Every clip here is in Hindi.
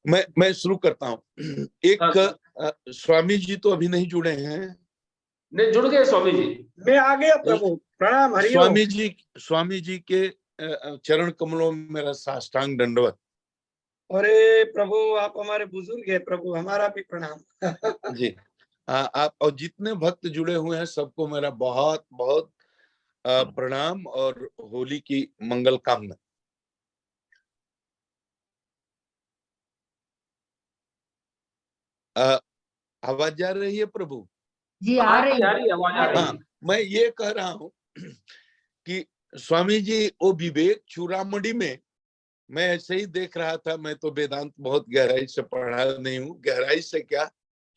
मैं शुरू करता हूँ। एक स्वामी जी तो अभी नहीं जुड़े हैं। नहीं, जुड़ गए स्वामी जी। मैं आ गया प्रभु, प्रणाम, हरिओम। स्वामी जी के चरण कमलों में मेरा साष्टांग दंडवत। अरे प्रभु, आप हमारे बुजुर्ग हैं प्रभु, हमारा भी प्रणाम। जी, आप और जितने भक्त जुड़े हुए हैं सबको मेरा बहुत बहुत प्रणाम और होली की मंगल कामना। आवाज जा रही है प्रभु? जी आ रही आ रही है, आवाज आ रही है। हाँ, मैं ये कह रहा हूँ कि स्वामी जी वो विवेक चूड़ामणि में मैं ऐसे ही देख रहा था। मैं तो वेदांत बहुत गहराई से पढ़ा नहीं हूँ, गहराई से क्या,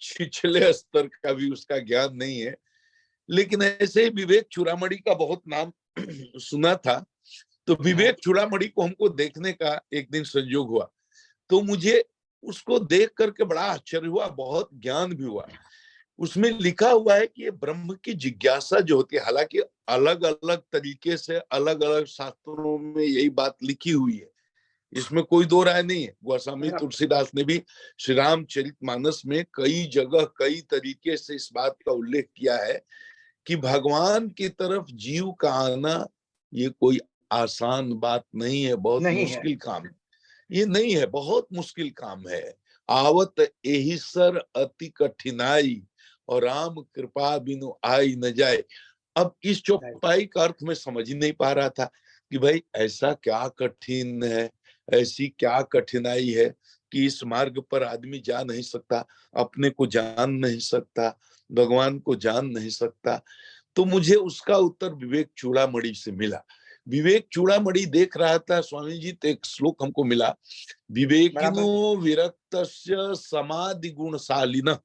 छिछले स्तर का भी उसका ज्ञान नहीं है, लेकिन ऐसे ही विवेक चूड़ामणि का बहुत नाम सुना था। तो विवेक चूड़ामणि को हमको देखने का एक दिन संयोग हुआ, तो मुझे उसको देख करके बड़ा आश्चर्य हुआ, बहुत ज्ञान भी हुआ। उसमें लिखा हुआ है कि ये ब्रह्म की जिज्ञासा जो होती है, हालांकि अलग अलग तरीके से अलग अलग शास्त्रों में यही बात लिखी हुई है, इसमें कोई दो राय नहीं है। गोस्वामी तुलसीदास ने भी श्री रामचरितमानस में कई जगह कई तरीके से इस बात का उल्लेख किया है कि भगवान की तरफ जीव का आना ये कोई आसान बात नहीं है, बहुत मुश्किल काम है। ये नहीं है, बहुत मुश्किल काम है। आवत एहि सर अति कठिनाई और राम कृपा बिनु आई न जाए। अब इस चौपाई का अर्थ मैं समझ ही नहीं पा रहा था कि भाई ऐसा क्या कठिन है, ऐसी क्या कठिनाई है कि इस मार्ग पर आदमी जा नहीं सकता, अपने को जान नहीं सकता, भगवान को जान नहीं सकता। तो मुझे उसका उत्तर विवेक चूड़ामणि से मिला। विवेक चूड़ामणि देख रहा था स्वामी जी, तो एक श्लोक हमको मिला, विवेकिनो विरक्तस्य समाधि गुणशालिनः,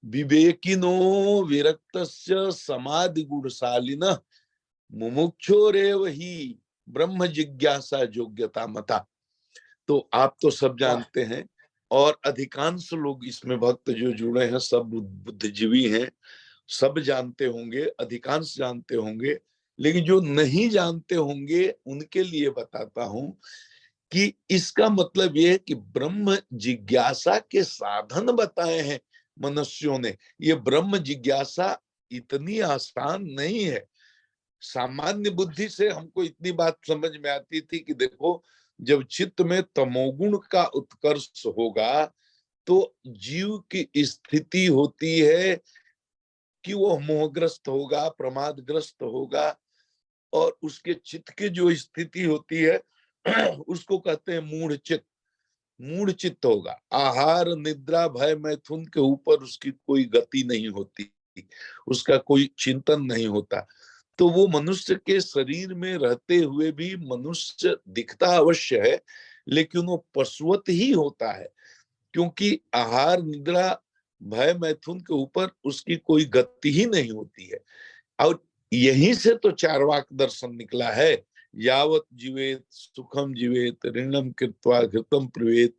विवेकिनो विरक्तस्य समाधि गुणशालिनः मुमुक्षोरेव ही ब्रह्म जिज्ञासा योग्यता मता। तो आप तो सब जानते हैं और अधिकांश लोग इसमें भक्त जो जुड़े हैं सब बुद्धिजीवी हैं, सब जानते होंगे, अधिकांश जानते होंगे, लेकिन जो नहीं जानते होंगे उनके लिए बताता हूं कि इसका मतलब यह है कि ब्रह्म जिज्ञासा के साधन बताए हैं मनुष्यों ने। ये ब्रह्म जिज्ञासा इतनी आसान नहीं है। सामान्य बुद्धि से हमको इतनी बात समझ में आती थी कि देखो, जब चित्त में तमोगुण का उत्कर्ष होगा तो जीव की स्थिति होती है कि वो मोहग्रस्त होगा, प्रमादग्रस्त होगा, और उसके चित्त की जो स्थिति होती है उसको कहते हैं मूढ़ चित्त। मूढ़ चित्त होगा, आहार निद्रा भय मैथुन के ऊपर उसकी कोई गति नहीं होती, उसका कोई चिंतन नहीं होता। तो वो मनुष्य के शरीर में रहते हुए भी मनुष्य दिखता अवश्य है, लेकिन वो पशुवत ही होता है, क्योंकि आहार निद्रा भय मैथुन के ऊपर उसकी कोई गति ही नहीं होती है। और यहीं से तो चार्वाक दर्शन निकला है, यावत जीवेत सुखम जीवेत ऋणम कृत्वा घृतम प्रिवेत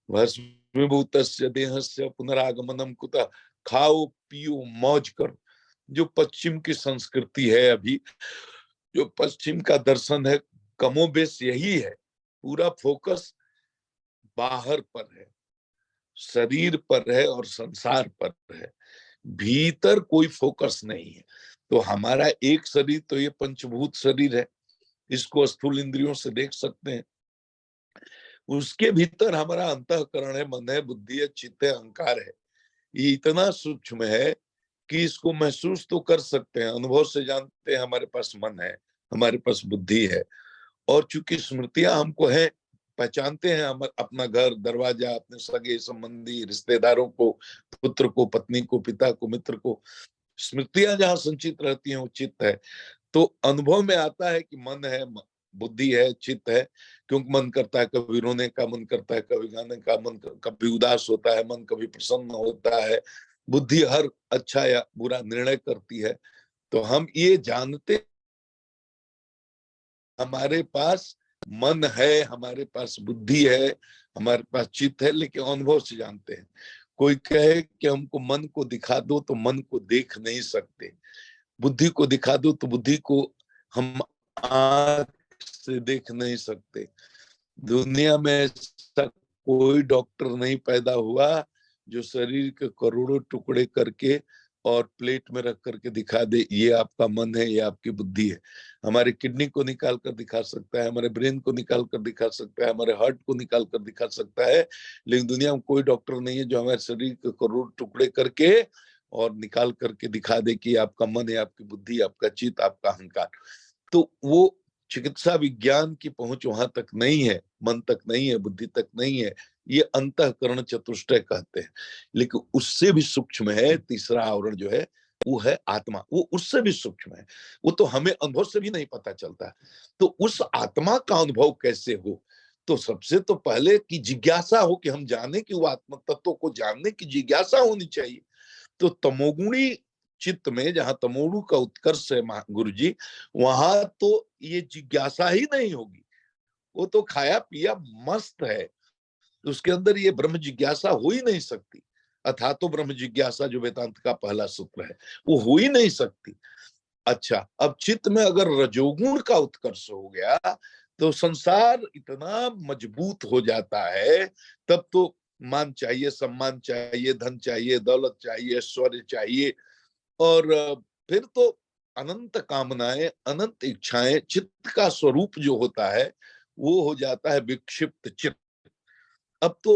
भस्मीभूतस्य देहस्य पुनरागमनम कुतः। खाओ पियो मौज करो, जो पश्चिम की संस्कृति है, अभी जो पश्चिम का दर्शन है, कमोबेश यही है। पूरा फोकस बाहर पर है, शरीर पर है और संसार पर है, भीतर कोई फोकस नहीं है। तो हमारा एक शरीर तो ये पंचभूत शरीर है, इसको स्थूल इंद्रियों से देख सकते हैं। उसके भीतर हमारा अंतःकरण है, मन है, बुद्धि है, चित्त है, अहंकार है। ये इतना सूक्ष्म है कि इसको महसूस तो कर सकते हैं, अनुभव से जानते हैं हमारे पास मन है, हमारे पास बुद्धि है। और चूंकि स्मृतियां हमको है, पहचानते हैं हम अपना घर दरवाजा, अपने सगे संबंधी रिश्तेदारों को, पुत्र को, पत्नी को, पिता को, मित्र को, स्मृतियां जहाँ संचित रहती हैं वो चित्त है। तो अनुभव में आता है कि मन है, बुद्धि है, चित्त है, क्योंकि मन करता है, कभी रोने का मन करता है, कभी गाने का मन, कभी उदास होता है मन, कभी प्रसन्न होता है। बुद्धि हर अच्छा या बुरा निर्णय करती है। तो हम ये जानते हमारे पास मन है, हमारे पास बुद्धि है, हमारे पास चित्त है, लेकिन अनुभव से जानते हैं। कोई कहे कि हमको मन को दिखा दो तो मन को देख नहीं सकते, बुद्धि को दिखा दो तो बुद्धि को हम आंख से देख नहीं सकते। दुनिया में ऐसा कोई डॉक्टर नहीं पैदा हुआ जो शरीर के करोड़ों टुकड़े करके और प्लेट में रख करके दिखा दे ये आपका मन है, ये आपकी बुद्धि है। हमारे किडनी को निकाल कर दिखा सकता है, हमारे ब्रेन को निकाल कर दिखा सकता है, हमारे हार्ट को निकाल कर दिखा सकता है, लेकिन दुनिया में कोई डॉक्टर नहीं है जो हमारे शरीर के करोड़ टुकड़े करके और निकाल करके दिखा दे कि आपका मन है, आपकी बुद्धि, आपका चित्त, आपका अहंकार। तो वो चिकित्सा विज्ञान की पहुंच वहां तक नहीं है, मन तक नहीं है, बुद्धि तक नहीं है। ये अंतःकरण चतुष्टय कहते हैं। लेकिन उससे भी सूक्ष्म है तीसरा आवरण जो है, वो है आत्मा। वो उससे भी सूक्ष्म है, वो तो हमें अनुभव से भी नहीं पता चलता। तो उस आत्मा का अनुभव कैसे हो? तो सबसे तो पहले कि जिज्ञासा हो, कि हम जाने कि वो आत्म तत्व को जानने की जिज्ञासा होनी चाहिए। तो तमोगुणी चित्त में जहां तमोगुण का उत्कर्ष है गुरु जी, वहां तो ये जिज्ञासा ही नहीं होगी। वो तो खाया पिया मस्त है, उसके अंदर ये ब्रह्म जिज्ञासा हो ही नहीं सकती। अथा तो ब्रह्म जिज्ञासा जो वेदांत का पहला सूत्र है, वो हो ही नहीं सकती। अच्छा, अब चित्त में अगर रजोगुण का उत्कर्ष हो गया तो संसार इतना मजबूत हो जाता है। तब तो मान चाहिए, सम्मान चाहिए, धन चाहिए, दौलत चाहिए, ऐश्वर्य चाहिए, और फिर तो अनंत कामनाएं, अनंत इच्छाएं। चित्त का स्वरूप जो होता है वो हो जाता है विक्षिप्त चित्त। अब तो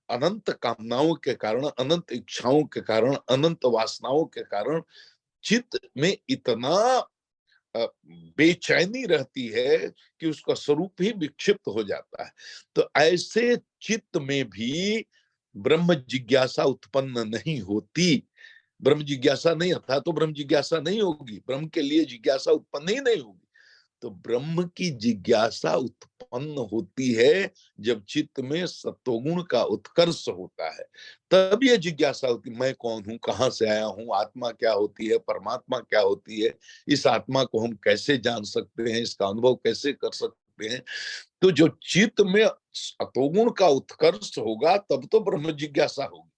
अनंत कामनाओं के कारण, अनंत इच्छाओं के कारण, अनंत वासनाओं के कारण चित्त में इतना बेचैनी रहती है कि उसका स्वरूप ही विक्षिप्त हो जाता है। तो ऐसे चित्त में भी ब्रह्म जिज्ञासा उत्पन्न नहीं होती। ब्रह्म जिज्ञासा नहीं था तो ब्रह्म जिज्ञासा नहीं होगी, ब्रह्म के लिए जिज्ञासा उत्पन्न ही नहीं होगी। तो ब्रह्म की जिज्ञासा उत्पन्न होती है जब चित्त में सत्वगुण का उत्कर्ष होता है। तब ये जिज्ञासा होती, मैं कौन हूं, कहां से आया हूं, आत्मा क्या होती है, परमात्मा क्या होती है, इस आत्मा को हम कैसे जान सकते हैं, इसका अनुभव कैसे कर सकते हैं। तो जो चित्त में सत्वगुण का उत्कर्ष होगा तब तो ब्रह्म जिज्ञासा होगी।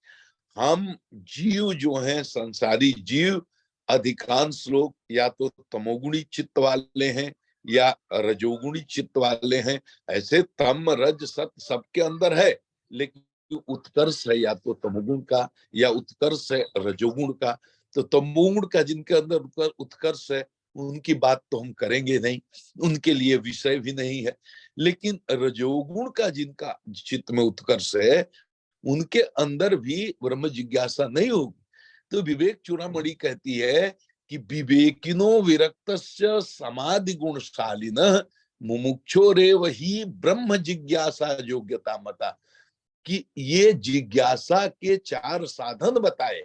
हम जीव जो हैं, संसारी जीव, अधिकांश लोग या तो तमोगुणी चित्त वाले हैं या रजोगुणी चित्त वाले हैं। ऐसे तम रज सत सबके अंदर है, लेकिन उत्कर्ष है या तो तमोगुण का या उत्कर्ष है रजोगुण का। तो तमोगुण का जिनके अंदर उत्कर्ष है उनकी बात तो हम करेंगे नहीं, उनके लिए विषय भी नहीं है। लेकिन रजोगुण का जिनका चित्त में उत्कर्ष है उनके अंदर भी ब्रह्म जिज्ञासा नहीं होगी। तो विवेक चूड़ामणि कहती है कि विवेकिनो विरक्तस्य समाधि गुणशालिनः मुमुक्षोरेव ही ब्रह्म जिज्ञासा योग्यता मता। कि ये जिज्ञासा के चार साधन बताए,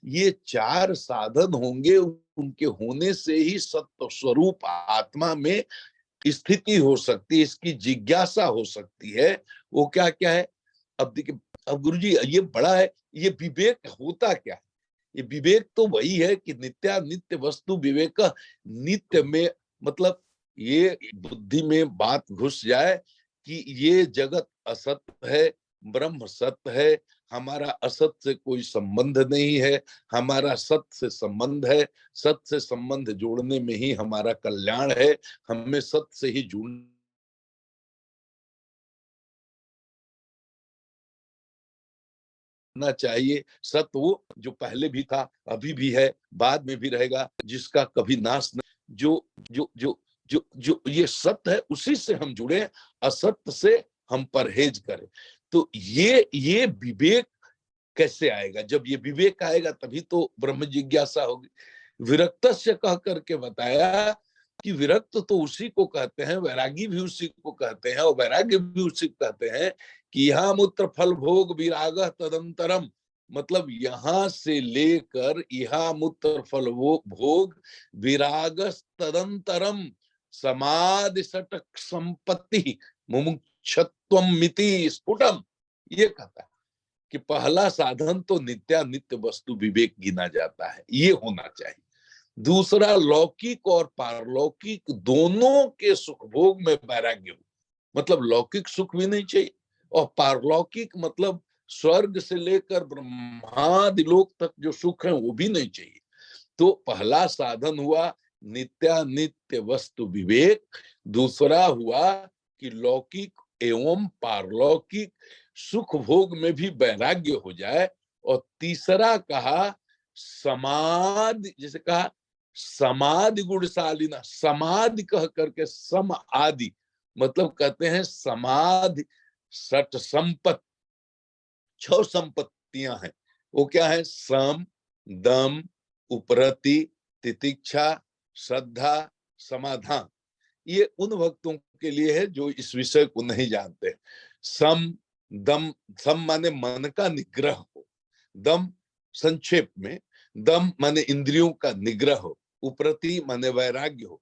ये चार साधन होंगे, उनके होने से ही सत्व स्वरूप आत्मा में स्थिति हो सकती है, इसकी जिज्ञासा हो सकती है। वो क्या क्या है? अब देखिए, अब गुरुजी ये बड़ा है, ये विवेक होता क्या है? ये विवेक तो वही है कि नित्य वस्तु विवेक। नित्य में मतलब ये बुद्धि में बात घुस जाए कि ये जगत असत है, ब्रह्म सत्य है, हमारा असत से कोई संबंध नहीं है, हमारा सत्य से संबंध है, सत्य से संबंध जोड़ने में ही हमारा कल्याण है, हमें सत्य से ही जुड़ना चाहिए। सत्य वो जो पहले भी था, अभी भी है, बाद में भी रहेगा, जिसका कभी नाश नहीं। जो जो जो जो जो ये सत्य है उसी से हम जुड़े, असत्य से हम परहेज करें। तो ये विवेक कैसे आएगा? जब ये विवेक आएगा तभी तो ब्रह्म जिज्ञासा होगी। विरक्त से कह करके बताया कि विरक्त तो उसी को कहते हैं, वैरागी भी उसी को कहते हैं, और वैराग्य भी उसी को कहते हैं कि यहाँ मूत्र फल भोग विराग तदंतरम। मतलब यहाँ से लेकर यहाँ मूत्र फल भोग विराग तदंतरम समाधि सटक संपत्ति मुमुक्षत्वम मिति स्फुटम। ये कहता है कि पहला साधन तो नित्य वस्तु विवेक गिना जाता है, ये होना चाहिए। दूसरा, लौकिक और पारलौकिक दोनों के सुख भोग में वैराग्य हो। मतलब लौकिक सुख भी नहीं चाहिए और पारलौकिक मतलब स्वर्ग से लेकर ब्रह्मादि लोक तक जो सुख है वो भी नहीं चाहिए। तो पहला साधन हुआ नित्य वस्तु विवेक। दूसरा हुआ कि लौकिक एवं पारलौकिक सुख भोग में भी वैराग्य हो जाए। और तीसरा कहा समाधि, जैसे कहा समाधि गुणशालिना, समाधि कह करके सम आदि, मतलब कहते हैं समाधि सट संपत्ति, 6 संपत्तियां हैं। वो क्या है? सम, दम, उपरति, तितिक्षा, श्रद्धा, समाधान। ये उन भक्तों के लिए है जो इस विषय को नहीं जानते। सम दम, सम माने मन का निग्रह हो, दम संक्षेप में दम माने इंद्रियों का निग्रह हो, उपरति माने वैराग्य हो,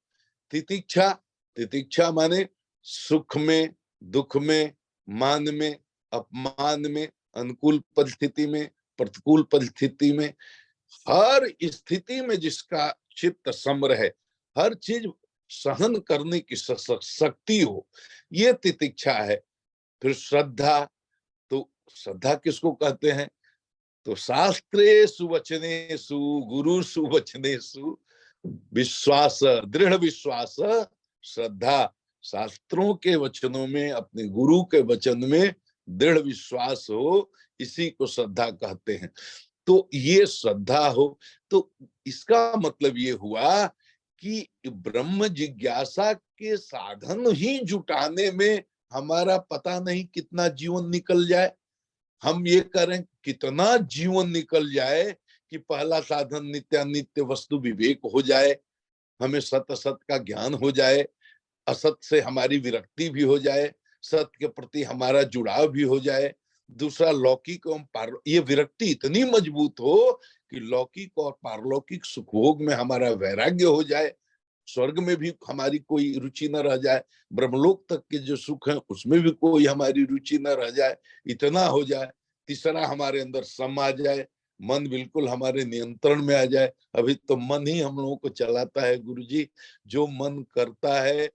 तितिक्षा, तितिक्षा माने सुख में, दुख में, मान में, अपमान में, अनुकूल परिस्थिति में, प्रतिकूल परिस्थिति में, हर स्थिति में जिसका चित्त सम रहे, हर चीज सहन करने की शक्ति हो, ये तितिक्षा है। फिर श्रद्धा, तो श्रद्धा किसको कहते हैं? तो शास्त्रेषु वचनेषु गुरुषु वचनेषु विश्वास, दृढ़ विश्वास, श्रद्धा। शास्त्रों के वचनों में, अपने गुरु के वचन में दृढ़ विश्वास हो, इसी को श्रद्धा कहते हैं। तो ये श्रद्धा हो, तो इसका मतलब ये हुआ कि ब्रह्म जिज्ञासा के साधन ही जुटाने में हमारा पता नहीं कितना जीवन निकल जाए। हम ये करें कितना जीवन निकल जाए कि पहला साधन नित्यानित्य वस्तु विवेक हो जाए, हमें सत असत का ज्ञान हो जाए, असत से हमारी विरक्ति भी हो जाए, सत के प्रति हमारा जुड़ाव भी हो जाए। दूसरा लौकिक एवं ये विरक्ति इतनी मजबूत हो कि लौकिक और पारलौकिक सुखभोग में हमारा वैराग्य हो जाए, स्वर्ग में भी हमारी कोई रुचि न रह जाए, ब्रह्मलोक तक के जो सुख है उसमें भी कोई हमारी रुचि न रह जाए, इतना हो जाए। तीसरा हमारे अंदर सम आ जाए, मन बिल्कुल हमारे नियंत्रण में आ जाए। अभी तो मन ही हम लोगों को चलाता है गुरुजी, जो मन करता है,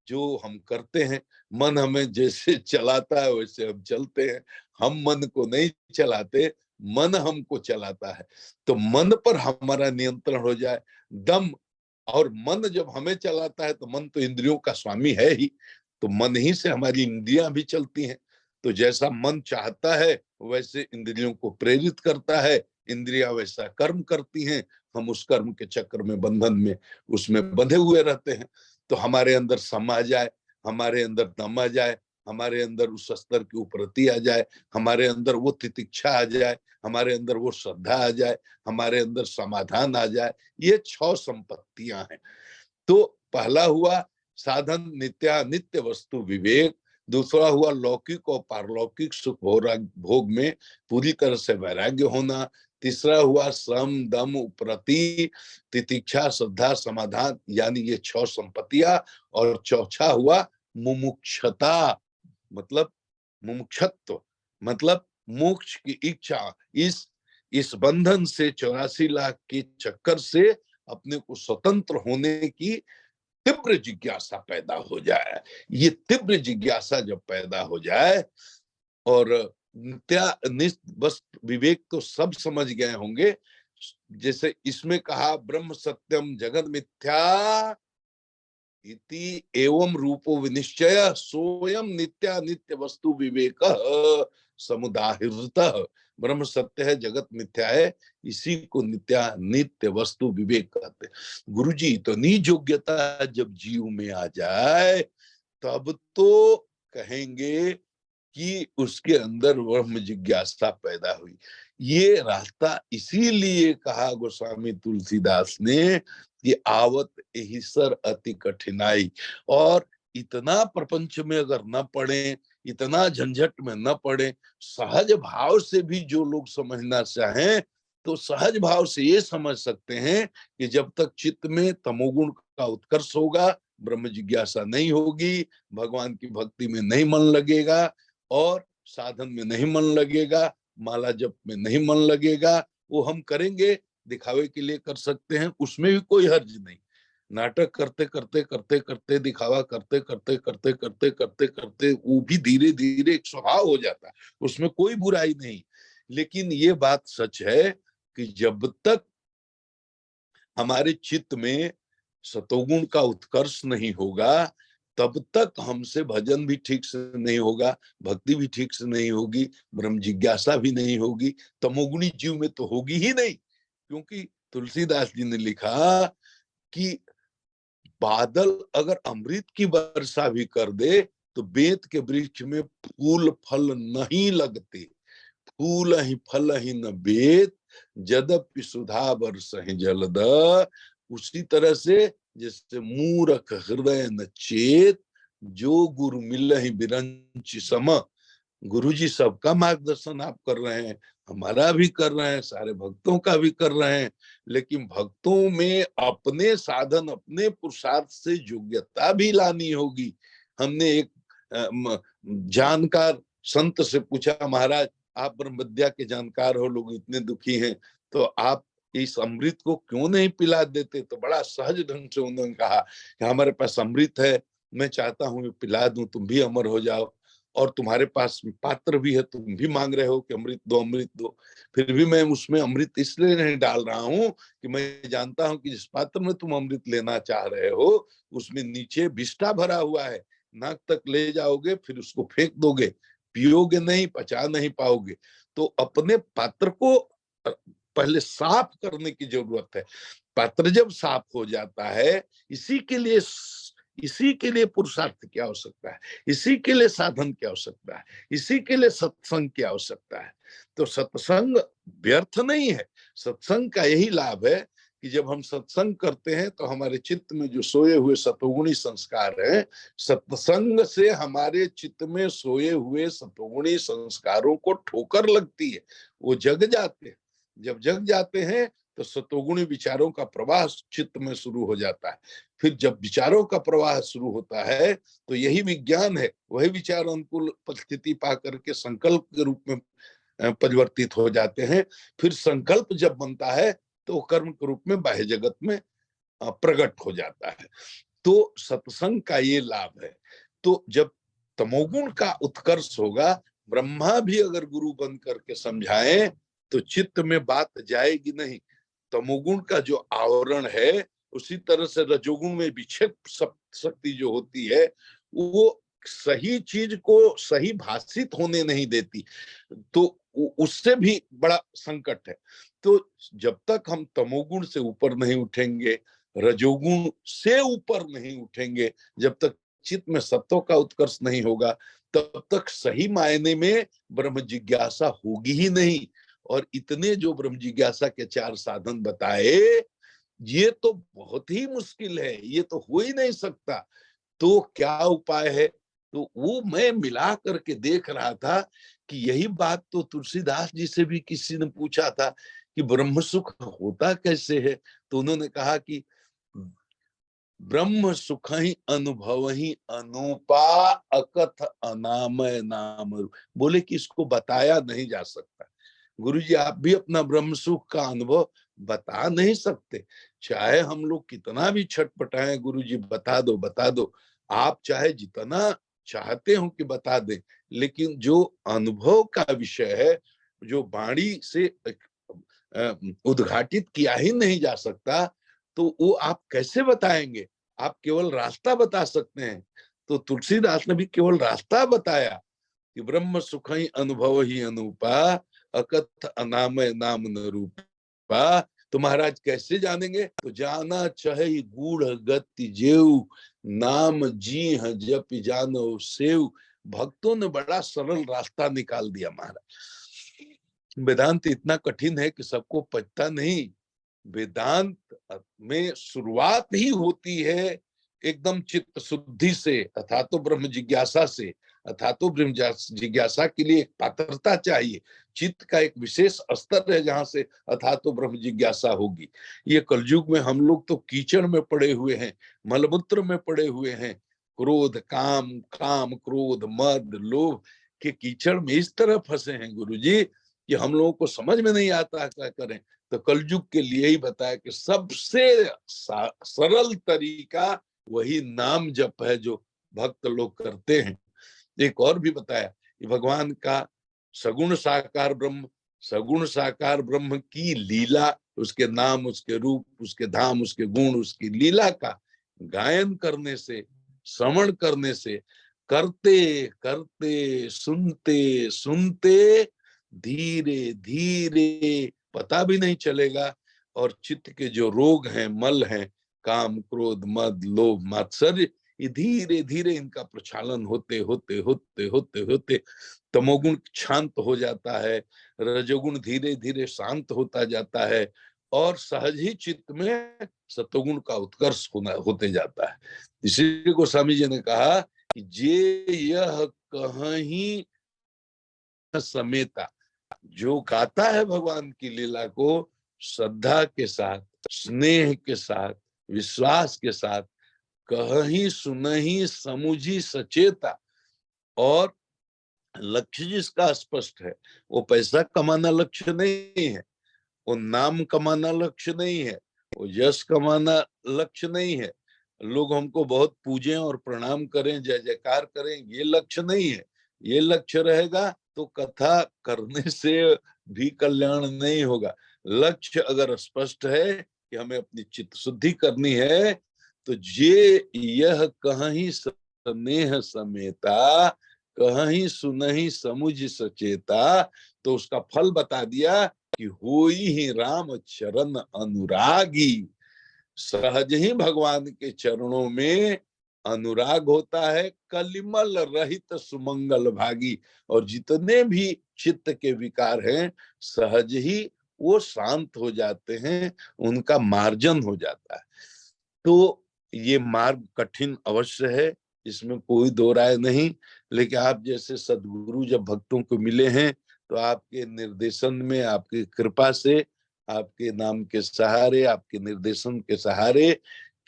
जो हम करते हैं, मन हमें जैसे चलाता है वैसे हम चलते हैं। हम मन को नहीं चलाते, मन हमको चलाता है। तो मन पर हमारा नियंत्रण हो जाए। दम, और मन जब हमें चलाता है तो मन तो इंद्रियों का स्वामी है ही, तो मन ही से हमारी इंद्रियां भी चलती हैं। तो जैसा मन चाहता है वैसे इंद्रियों को प्रेरित करता है, इंद्रियां वैसा कर्म करती हैं, हम उस कर्म के चक्र में, बंधन में, उसमें बंधे हुए रहते हैं। तो हमारे अंदर सम आ जाए, हमारे अंदर दम आ जाए, हमारे अंदर उस स्तर की उपरति आ जाए, हमारे अंदर वो तितिक्षा आ जाए, हमारे अंदर वो श्रद्धा आ जाए, हमारे अंदर समाधान आ जाए। ये 6 संपत्तियां हैं। तो पहला हुआ साधन नित्य वस्तु विवेक, दूसरा हुआ लौकिक और पारलौकिक सुख भोग में पूरी तरह से वैराग्य होना, तीसरा हुआ श्रम दम उपरति तितिक्षा श्रद्धा समाधान, यानी ये 6 संपत्तियां, और चौथा हुआ मुमुक्षता, मतलब मुमुक्षत्व, मतलब मोक्ष की इच्छा। इस बंधन से, 84 लाख के चक्कर से अपने को स्वतंत्र होने की तीव्र जिज्ञासा पैदा हो जाए। ये तीव्र जिज्ञासा जब पैदा हो जाए, और बस विवेक तो सब समझ गए होंगे, जैसे इसमें कहा ब्रह्म सत्यम जगत मिथ्या इति एवं रूपो विनिश्चय सोयम नित्य वस्तु विवेक समुदाहृत। ब्रह्म सत्य है, जगत मिथ्या है, इसी को नित्य वस्तु विवेक कहते हैं। गुरुजी इतनी योग्यता जब जीव में आ जाए तब तो कहेंगे कि उसके अंदर ब्रह्म जिज्ञासा पैदा हुई। ये रास्ता इसीलिए कहा गोस्वामी तुलसीदास ने कि आवत यही सर अति कठिनाई। और इतना प्रपंच में अगर न पड़े, इतना झंझट में न पड़े, सहज भाव से भी जो लोग समझना चाहें तो सहज भाव से ये समझ सकते हैं कि जब तक चित्त में तमोगुण का उत्कर्ष होगा, ब्रह्म जिज्ञासा नहीं होगी, भगवान की भक्ति में नहीं मन लगेगा, और साधन में नहीं मन लगेगा, माला जप में नहीं मन लगेगा, वो हम करेंगे दिखावे के लिए कर सकते हैं, उसमें भी कोई हर्ज नहीं। नाटक करते करते करते करते, दिखावा करते करते करते करते करते करते वो भी धीरे धीरे एक स्वभाव हो जाता है, उसमें कोई बुराई नहीं। लेकिन ये बात सच है कि जब तक हमारे चित्त में सतोगुण का उत्कर्ष नहीं होगा, तब तक हमसे भजन भी ठीक से नहीं होगा, भक्ति भी ठीक से नहीं होगी, ब्रह्म जिज्ञासा भी नहीं होगी, तमोगुणी जीव में तो होगी ही नहीं। क्योंकि तुलसीदास जी ने लिखा कि बादल अगर अमृत की वर्षा भी कर दे तो बेत के वृक्ष में फूल फल नहीं लगते, फूल ही फल ही न बेत, जदपि सुधा बरसहि जलद। उसी तरह से जैसे मूरख हृदय न चेत, जो गुरु मिलहि बिरंचि सम। गुरु जी सबका मार्गदर्शन आप कर रहे हैं, हमारा भी कर रहे हैं, सारे भक्तों का भी कर रहे हैं, लेकिन भक्तों में अपने साधन, अपने पुरुषार्थ से योग्यता भी लानी होगी। हमने एक जानकार संत से पूछा, महाराज आप ब्रह्म विद्या के जानकार हो, लोग इतने दुखी हैं, तो आप इस अमृत को क्यों नहीं पिला देते? तो बड़ा सहज ढंग से उन्होंने कहा कि हमारे पास अमृत है, मैं चाहता हूं पिला दूं, तुम भी अमर हो जाओ, और तुम्हारे पास पात्र भी है, तुम भी मांग रहे हो कि अमृत दो अमृत दो, फिर भी मैं उसमें अमृत इसलिए नहीं डाल रहा हूं कि मैं जानता हूं कि जिस पात्र में तुम अमृत लेना चाह रहे हो उसमें नीचे विष्ठा भरा हुआ है, नाक तक ले जाओगे फिर उसको फेंक दोगे, पियोगे नहीं, पचा नहीं पाओगे। तो अपने पात्र को पहले साफ करने की जरूरत है। पात्र जब साफ हो जाता है, इसी के लिए पुरुषार्थ की आवश्यकता है, इसी के लिए साधन की आवश्यकता है, इसी के लिए सत्संग की आवश्यकता है। तो सत्संग व्यर्थ नहीं है। सत्संग का यही लाभ है कि जब हम सत्संग करते हैं तो हमारे चित्त में जो सोए हुए सतोगुणी संस्कार हैं, सत्संग से हमारे चित्त में सोए हुए सतोगुणी संस्कारों को ठोकर लगती है, वो जग जाते हैं। जब जग जाते हैं तो सतोगुणी विचारों का प्रवाह चित्त में शुरू हो जाता है। फिर जब विचारों का प्रवाह शुरू होता है तो यही विज्ञान है, वही विचार अनुकूल परिस्थिति पा करके संकल्प के रूप में परिवर्तित हो जाते हैं। फिर संकल्प जब बनता है तो कर्म के रूप में बाह्य जगत में प्रकट हो जाता है। तो सत्संग का ये लाभ है। तो जब तमोगुण का उत्कर्ष होगा, ब्रह्मा भी अगर गुरु बन करके समझाएं तो चित्त में बात जाएगी नहीं। तमोगुण का जो आवरण है, उसी तरह से रजोगुण में विक्षेप शक्ति जो होती है, वो सही चीज को सही भाषित होने नहीं देती, तो उससे भी बड़ा संकट है। तो जब तक हम तमोगुण से ऊपर नहीं उठेंगे, रजोगुण से ऊपर नहीं उठेंगे, जब तक चित्त में सत्व का उत्कर्ष नहीं होगा, तब तक सही मायने में ब्रह्म जिज्ञासा होगी ही नहीं। और इतने जो ब्रह्म जिज्ञासा के 4 साधन बताए, ये तो बहुत ही मुश्किल है, ये तो हो ही नहीं सकता। तो क्या उपाय है? तो वो मैं मिला करके देख रहा था कि यही बात तो तुलसीदास जी से भी किसी ने पूछा था कि ब्रह्म सुख होता कैसे है? तो उन्होंने कहा कि ब्रह्म सुख ही अनुभव ही अनुपा अकथ अनामय नाम। बोले कि इसको बताया नहीं जा सकता। गुरुजी आप भी अपना ब्रह्म सुख का अनुभव बता नहीं सकते, चाहे हम लोग कितना भी छटपटाएं, गुरुजी बता दो बता दो, आप चाहे जितना चाहते हो कि बता दें, लेकिन जो अनुभव का विषय है, जो वाणी से उद्घाटित किया ही नहीं जा सकता, तो वो आप कैसे बताएंगे? आप केवल रास्ता बता सकते हैं। तो तुलसीदास ने भी केवल रास्ता बताया कि ब्रह्म सुख ही अनुभव ही अनुपा अकथ अनामय नाम न रूपा। तो महाराज कैसे जानेंगे? तो जाना चाहे गूढ़ गति जेऊ, नाम जी ह जप जानो सेव। भक्तों ने बड़ा सरल रास्ता निकाल दिया महाराज। वेदांत इतना कठिन है कि सबको पचता नहीं। वेदांत में शुरुआत ही होती है एकदम चित्त शुद्धि से, अथा तो ब्रह्म जिज्ञासा से। अथा तो ब्रह्म जिज्ञासा के लिए एक पात्रता चाहिए, चित्त का एक विशेष स्तर है जहां से अथा तो ब्रह्म जिज्ञासा होगी। ये कलयुग में हम लोग तो कीचड़ में पड़े हुए हैं, मलमूत्र में पड़े हुए हैं, क्रोध काम काम क्रोध मद लोभ के कीचड़ में इस तरह फंसे हैं गुरुजी कि हम लोगों को समझ में नहीं आता क्या करें। तो कलयुग के लिए ही बताया कि सबसे सरल तरीका वही नाम जप है जो भक्त लोग करते हैं। एक और भी बताया कि भगवान का सगुण साकार ब्रह्म की लीला, उसके नाम, उसके रूप, उसके धाम, उसके गुण, उसकी लीला का गायन करने से श्रवण करने से, करते करते, सुनते सुनते धीरे धीरे पता भी नहीं चलेगा, और चित्त के जो रोग हैं, मल हैं, काम, क्रोध, मद, लोभ, मात्सर्य, ये धीरे धीरे इनका प्रक्षालन होते होते होते होते होते तमोगुण शांत हो जाता है, रजोगुण धीरे धीरे शांत होता जाता है, और सहज ही चित्त में सतोगुण का उत्कर्ष होते जाता है। इसीलिए गोस्वामी जी ने कहा कि जे यह कहीं समेता, जो गाता है भगवान की लीला को श्रद्धा के साथ, स्नेह के साथ, विश्वास के साथ, कहीं सुनहि समुझी सचेता, और लक्ष्य जिसका स्पष्ट है, वो पैसा कमाना लक्ष्य नहीं है, वो नाम कमाना लक्ष्य नहीं है, वो यश कमाना लक्ष्य नहीं है, लोग हमको बहुत पूजें और प्रणाम करें, जय जयकार करें, ये लक्ष्य नहीं है। ये लक्ष्य रहेगा तो कथा करने से भी कल्याण नहीं होगा। लक्ष्य अगर स्पष्ट है कि हमें अपनी चित्त शुद्धि करनी है, तो जे यह कहीं स्नेह समेता, कहीं सुनहि समुझ सचेता, तो उसका फल बता दिया कि होई ही राम चरण अनुरागी। सहज ही भगवान के चरणों में अनुराग होता है, कलिमल रहित सुमंगल भागी, और जितने भी चित्त के विकार हैं सहज ही वो शांत हो जाते हैं, उनका मार्जन हो जाता है। तो ये मार्ग कठिन अवश्य है, इसमें कोई दो राय नहीं, लेकिन आप जैसे सद्गुरु जब भक्तों को मिले हैं, तो आपके निर्देशन में, आपकी कृपा से, आपके नाम के सहारे, आपके निर्देशन के सहारे,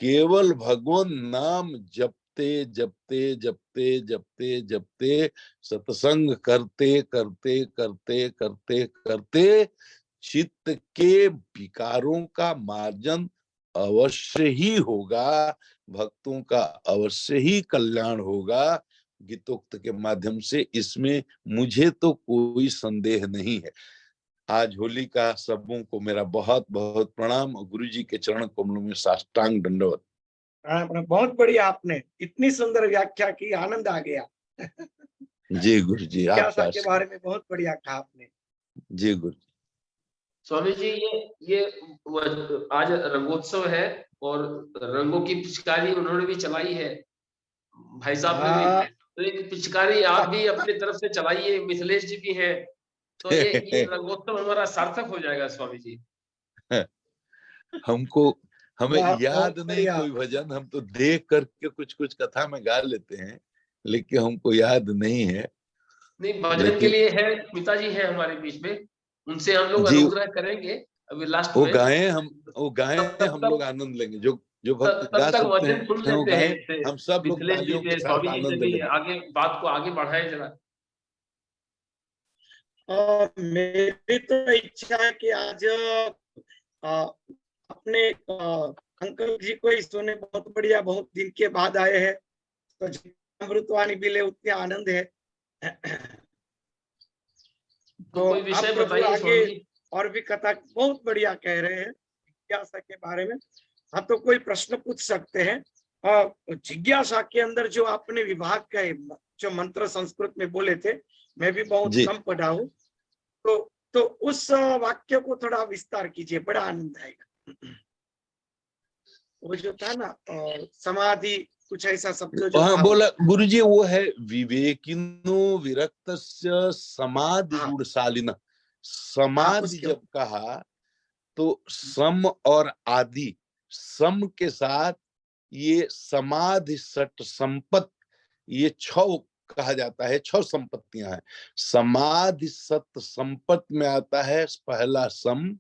केवल भगवान नाम जपते जपते जपते जपते जपते, सत्संग करते करते करते करते करते चित्त के विकारों का मार्जन अवश्य ही होगा, भक्तों का अवश्य ही कल्याण होगा गीतोक्त के माध्यम से। इसमें मुझे तो कोई संदेह नहीं है। आज होली का सबों को मेरा बहुत बहुत प्रणाम, और गुरु जी के चरण कमलों में साष्टांग दंडवत। बहुत बढ़िया, आपने इतनी सुंदर व्याख्या की, आनंद आ गया। जी गुरु जी, जिज्ञासा के बारे में बहुत बढ़िया कहा आपने। जी गुरु जी। स्वामी जी, ये आज रंगोत्सव है और रंगों की पिचकारी उन्होंने भी चलाई है, भाई साहब ने भी, तो एक पिचकारी आप भी अपनी तरफ से चलाइए, मिथिलेश जी भी हैं, तो ये रंगोत्सव हमारा सार्थक हो जाएगा स्वामी जी। हमें याद नहीं बढ़िया। कोई भजन, हम तो देख करके कुछ कुछ कथा में गा लेते हैं, लेकिन हमको याद नहीं है। नहीं, भजन के लिए है, पिताजी है हमारे बीच में, उनसे हम लोग जी, अनुग्रह करेंगे अभी लास्ट वो में। गाएं, हम लोग आनंद लेंगे, जो जो भक्त तब गा तक सकते वचन सुन हैं वो लेते हैं गाएं, इनसे, हम सब लोग मिथिलेश जी तालियों के से, साथ स्वामी जी से आनंद भी, लेंगे। आगे बात को आगे बढ़ाएं जरा। मेरी तो इच्छा है कि आज अपने अंकल जी को ही सुने, बहुत बढ़िया, बहुत दिन के बाद आए हैं, तो अमृतवाणी भी ले, उतने आनंद है। तो कोई विषय आप प्रभु बताइए आगे स्वामी जी। और भी कथा बहुत बढ़िया कह रहे हैं जिज्ञासा के बारे में। हाँ, तो कोई प्रश्न पूछ सकते हैं। जिज्ञासा के अंदर जो आपने विभाग का जो मंत्र संस्कृत में बोले थे, मैं भी बहुत जी, कम पढ़ा हूँ, तो उस वाक्य को थोड़ा विस्तार कीजिए, बड़ा आनंद आएगा। वो जो था ना समाधि, कुछ ऐसा शब्द जो हाँ था। बोला गुरु जी, वो है विवेकिनो विरक्तस्य समाधि हाँ गुणशालिना। हाँ, समाधि उसके जब कहा तो सम और आदि, सम के साथ ये समाधि सट संपत, ये छह कहा जाता है, छह संपत्तियां हैं। समाधि सत संपत में आता है पहला सम,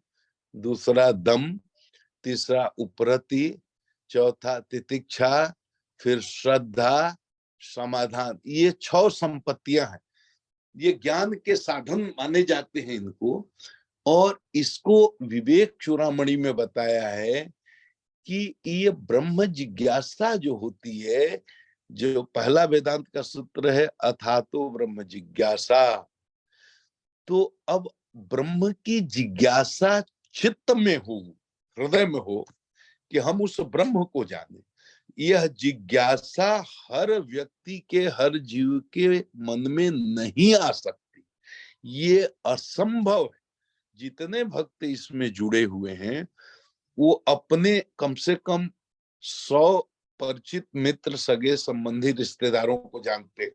दूसरा दम, तीसरा उपरति, चौथा तितिक्षा, फिर श्रद्धा, समाधान। ये छह संपत्तियां हैं, ये ज्ञान के साधन माने जाते हैं इनको। और इसको विवेक चूड़ामणि में बताया है कि ये ब्रह्म जिज्ञासा जो होती है, जो पहला वेदांत का सूत्र है, अथातो ब्रह्म जिज्ञासा, तो अब ब्रह्म की जिज्ञासा चित्त में हो, हृदय में हो, कि हम उस ब्रह्म को जाने। यह जिज्ञासा हर व्यक्ति के, हर जीव के मन में नहीं आ सकती, ये असंभव है। जितने भक्त इसमें जुड़े हुए हैं वो अपने कम से कम 100 परिचित मित्र, सगे संबंधी, रिश्तेदारों को जानते हैं।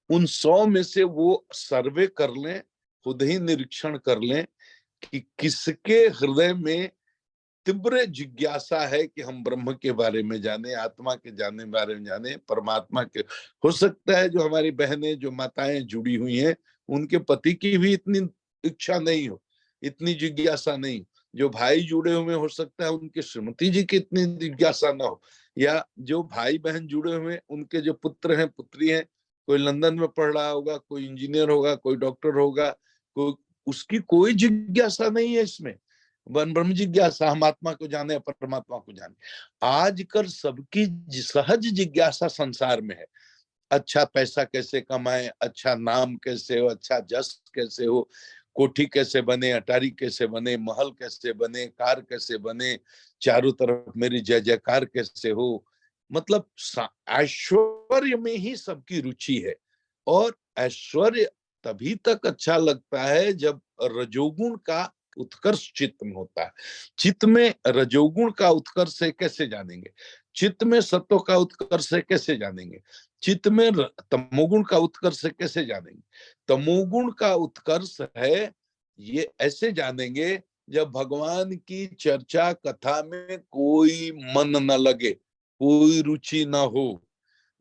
उन 100 में से वो सर्वे कर लें, खुद ही निरीक्षण कर लें कि किसके हृदय में तीव्र जिज्ञासा है कि हम ब्रह्म के बारे में जाने, आत्मा के बारे में जाने, परमात्मा के। हो सकता है जो हमारी बहनें, जो माताएं जुड़ी हुई हैं, उनके पति की भी इतनी इच्छा नहीं हो, इतनी जिज्ञासा नहीं। जो भाई जुड़े हुए, हो सकता है उनके श्रीमती जी की इतनी जिज्ञासा ना हो, या जो भाई बहन जुड़े हुए उनके जो पुत्र हैं, पुत्री हैं, कोई लंदन में पढ़ रहा होगा, कोई इंजीनियर होगा, कोई डॉक्टर होगा, कोई, उसकी कोई जिज्ञासा नहीं है इसमें। ब्रह्म जिज्ञासा, हम आत्मा को जाने, परमात्मा को जाने। आजकल सबकी सहज जिज्ञासा संसार में है। अच्छा पैसा कैसे कमाए, अच्छा नाम कैसे हो, अच्छा जस कैसे हो, कोठी कैसे बने, अटारी कैसे बने, महल कैसे बने, कार कैसे बने, चारों तरफ मेरी जय जयकार कैसे हो। मतलब ऐश्वर्य में ही सबकी रुचि है। और ऐश्वर्य तभी तक अच्छा लगता है जब रजोगुण का उत्कर्ष चित्त में होता है। चित्त में रजोगुण का उत्कर्ष है कैसे जानेंगे, चित्त में सत्व का उत्कर्ष है कैसे जानेंगे, चित्त में तमोगुण का उत्कर्ष है कैसे जानेंगे। तमोगुण का उत्कर्ष है ये ऐसे जानेंगे जब भगवान की चर्चा कथा में कोई मन न लगे, कोई रुचि न हो,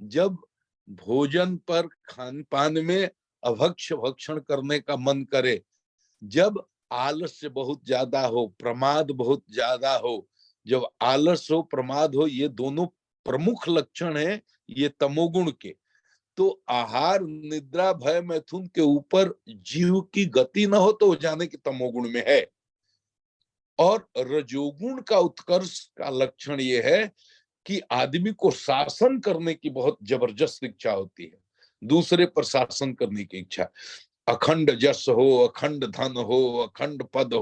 जब भोजन पर, खान पान में अभक्ष भक्षण करने का मन करे, जब आलस्य बहुत ज्यादा हो, प्रमाद बहुत ज्यादा हो। जब आलस हो, प्रमाद हो, ये दोनों प्रमुख लक्षण हैं ये तमोगुण के। तो आहार, निद्रा, भय, मैथुन के ऊपर जीव की गति न हो तो वो जाने की तमोगुण में है। और रजोगुण का उत्कर्ष का लक्षण ये है कि आदमी को शासन करने की बहुत जबरदस्त इच्छा होती है, दूसरे पर शासन करने की इच्छा। अखंड जस हो, अखंड धन हो, अखंड पद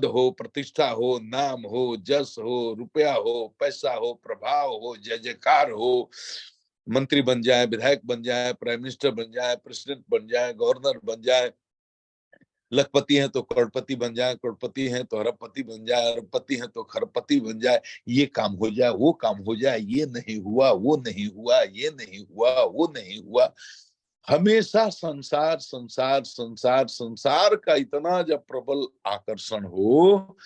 हो, प्रतिष्ठा हो, नाम हो, जस हो, रुपया हो, पैसा हो, प्रभाव हो, जय जयकार हो, मंत्री बन जाए, विधायक बन जाए, प्राइम मिनिस्टर बन जाए, प्रेसिडेंट बन जाए, गवर्नर बन जाए, लखपति हैं तो करोड़पति बन जाए, करोड़पति हैं तो अरबपति बन जाए, अरबपति हैं तो खरबपति बन जाए, ये काम हो जाए, वो काम हो जाए, ये नहीं हुआ, वो नहीं हुआ, ये नहीं हुआ, वो नहीं हुआ। हमेशा संसार संसार संसार संसार का इतना जब प्रबल आकर्षण हो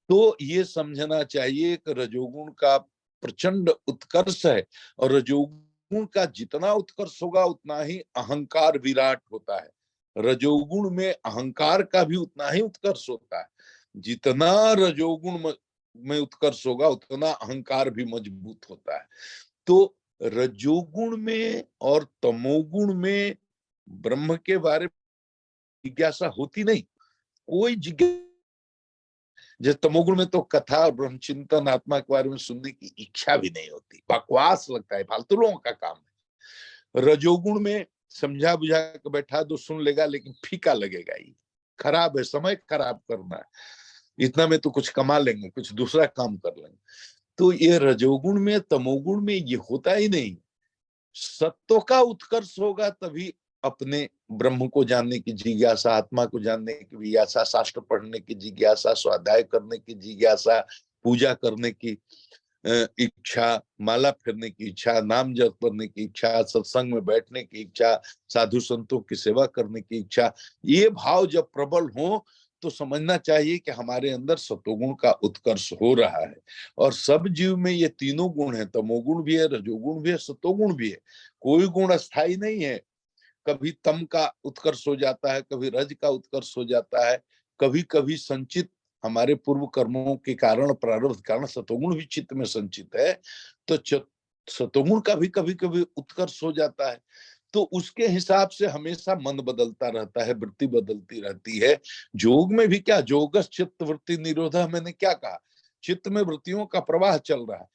तो ये समझना चाहिए कि रजोगुण का प्रचंड उत्कर्ष है। और रजोगुण का जितना उत्कर्ष होगा उतना ही अहंकार विराट होता है। रजोगुण में अहंकार का भी उतना ही उत्कर्ष होता है। जितना रजोगुण में उत्कर्ष होगा उतना अहंकार भी मजबूत होता है। तो रजोगुण में और तमोगुण में ब्रह्म के बारे में जिज्ञासा होती नहीं, कोई जिज्ञासा। जैसे तमोगुण में तो कथा और ब्रह्म चिंतन, आत्मा के बारे में सुनने की इच्छा भी नहीं होती, बकवास लगता है, फालतू लोगों का काम है। रजोगुण में समझा बुझा के बैठा दो, सुन लेगा, लेकिन फीका लगेगा, ही खराब है, समय खराब करना है, इतना में तो कुछ कमा लेंगे, कुछ दूसरा काम कर लेंगे। तो ये रजोगुण में, तमोगुण में ये होता ही नहीं। सत्व का उत्कर्ष होगा तभी अपने ब्रह्म को जानने की जिज्ञासा, आत्मा को जानने की जिज्ञासा, शास्त्र पढ़ने की जिज्ञासा, स्वाध्याय करने की जिज्ञासा, पूजा करने की इच्छा, माला फेरने की इच्छा, नाम जप करने की इच्छा, सत्संग में बैठने की इच्छा, साधु संतों की सेवा करने की इच्छा, ये भाव जब प्रबल हो तो समझना चाहिए कि हमारे अंदर सतोगुण का उत्कर्ष हो रहा है। और सब जीव में ये तीनों गुण है, तमोगुण भी है, रजोगुण भी है, सतोगुण भी है। कोई गुण अस्थाई नहीं है। कभी तम का उत्कर्ष हो जाता है, कभी रज का उत्कर्ष हो जाता है, कभी कभी संचित हमारे पूर्व कर्मों के कारण, प्रारब्ध कारण सतोगुण भी चित्त में संचित है, तो सतोगुण का भी कभी कभी उत्कर्ष हो जाता है। तो उसके हिसाब से हमेशा मन बदलता रहता है, वृत्ति बदलती रहती है। जोग में भी क्या, जोगस चित्त वृत्ति निरोधा, मैंने क्या कहा, चित्त में वृत्तियों का प्रवाह चल रहा है,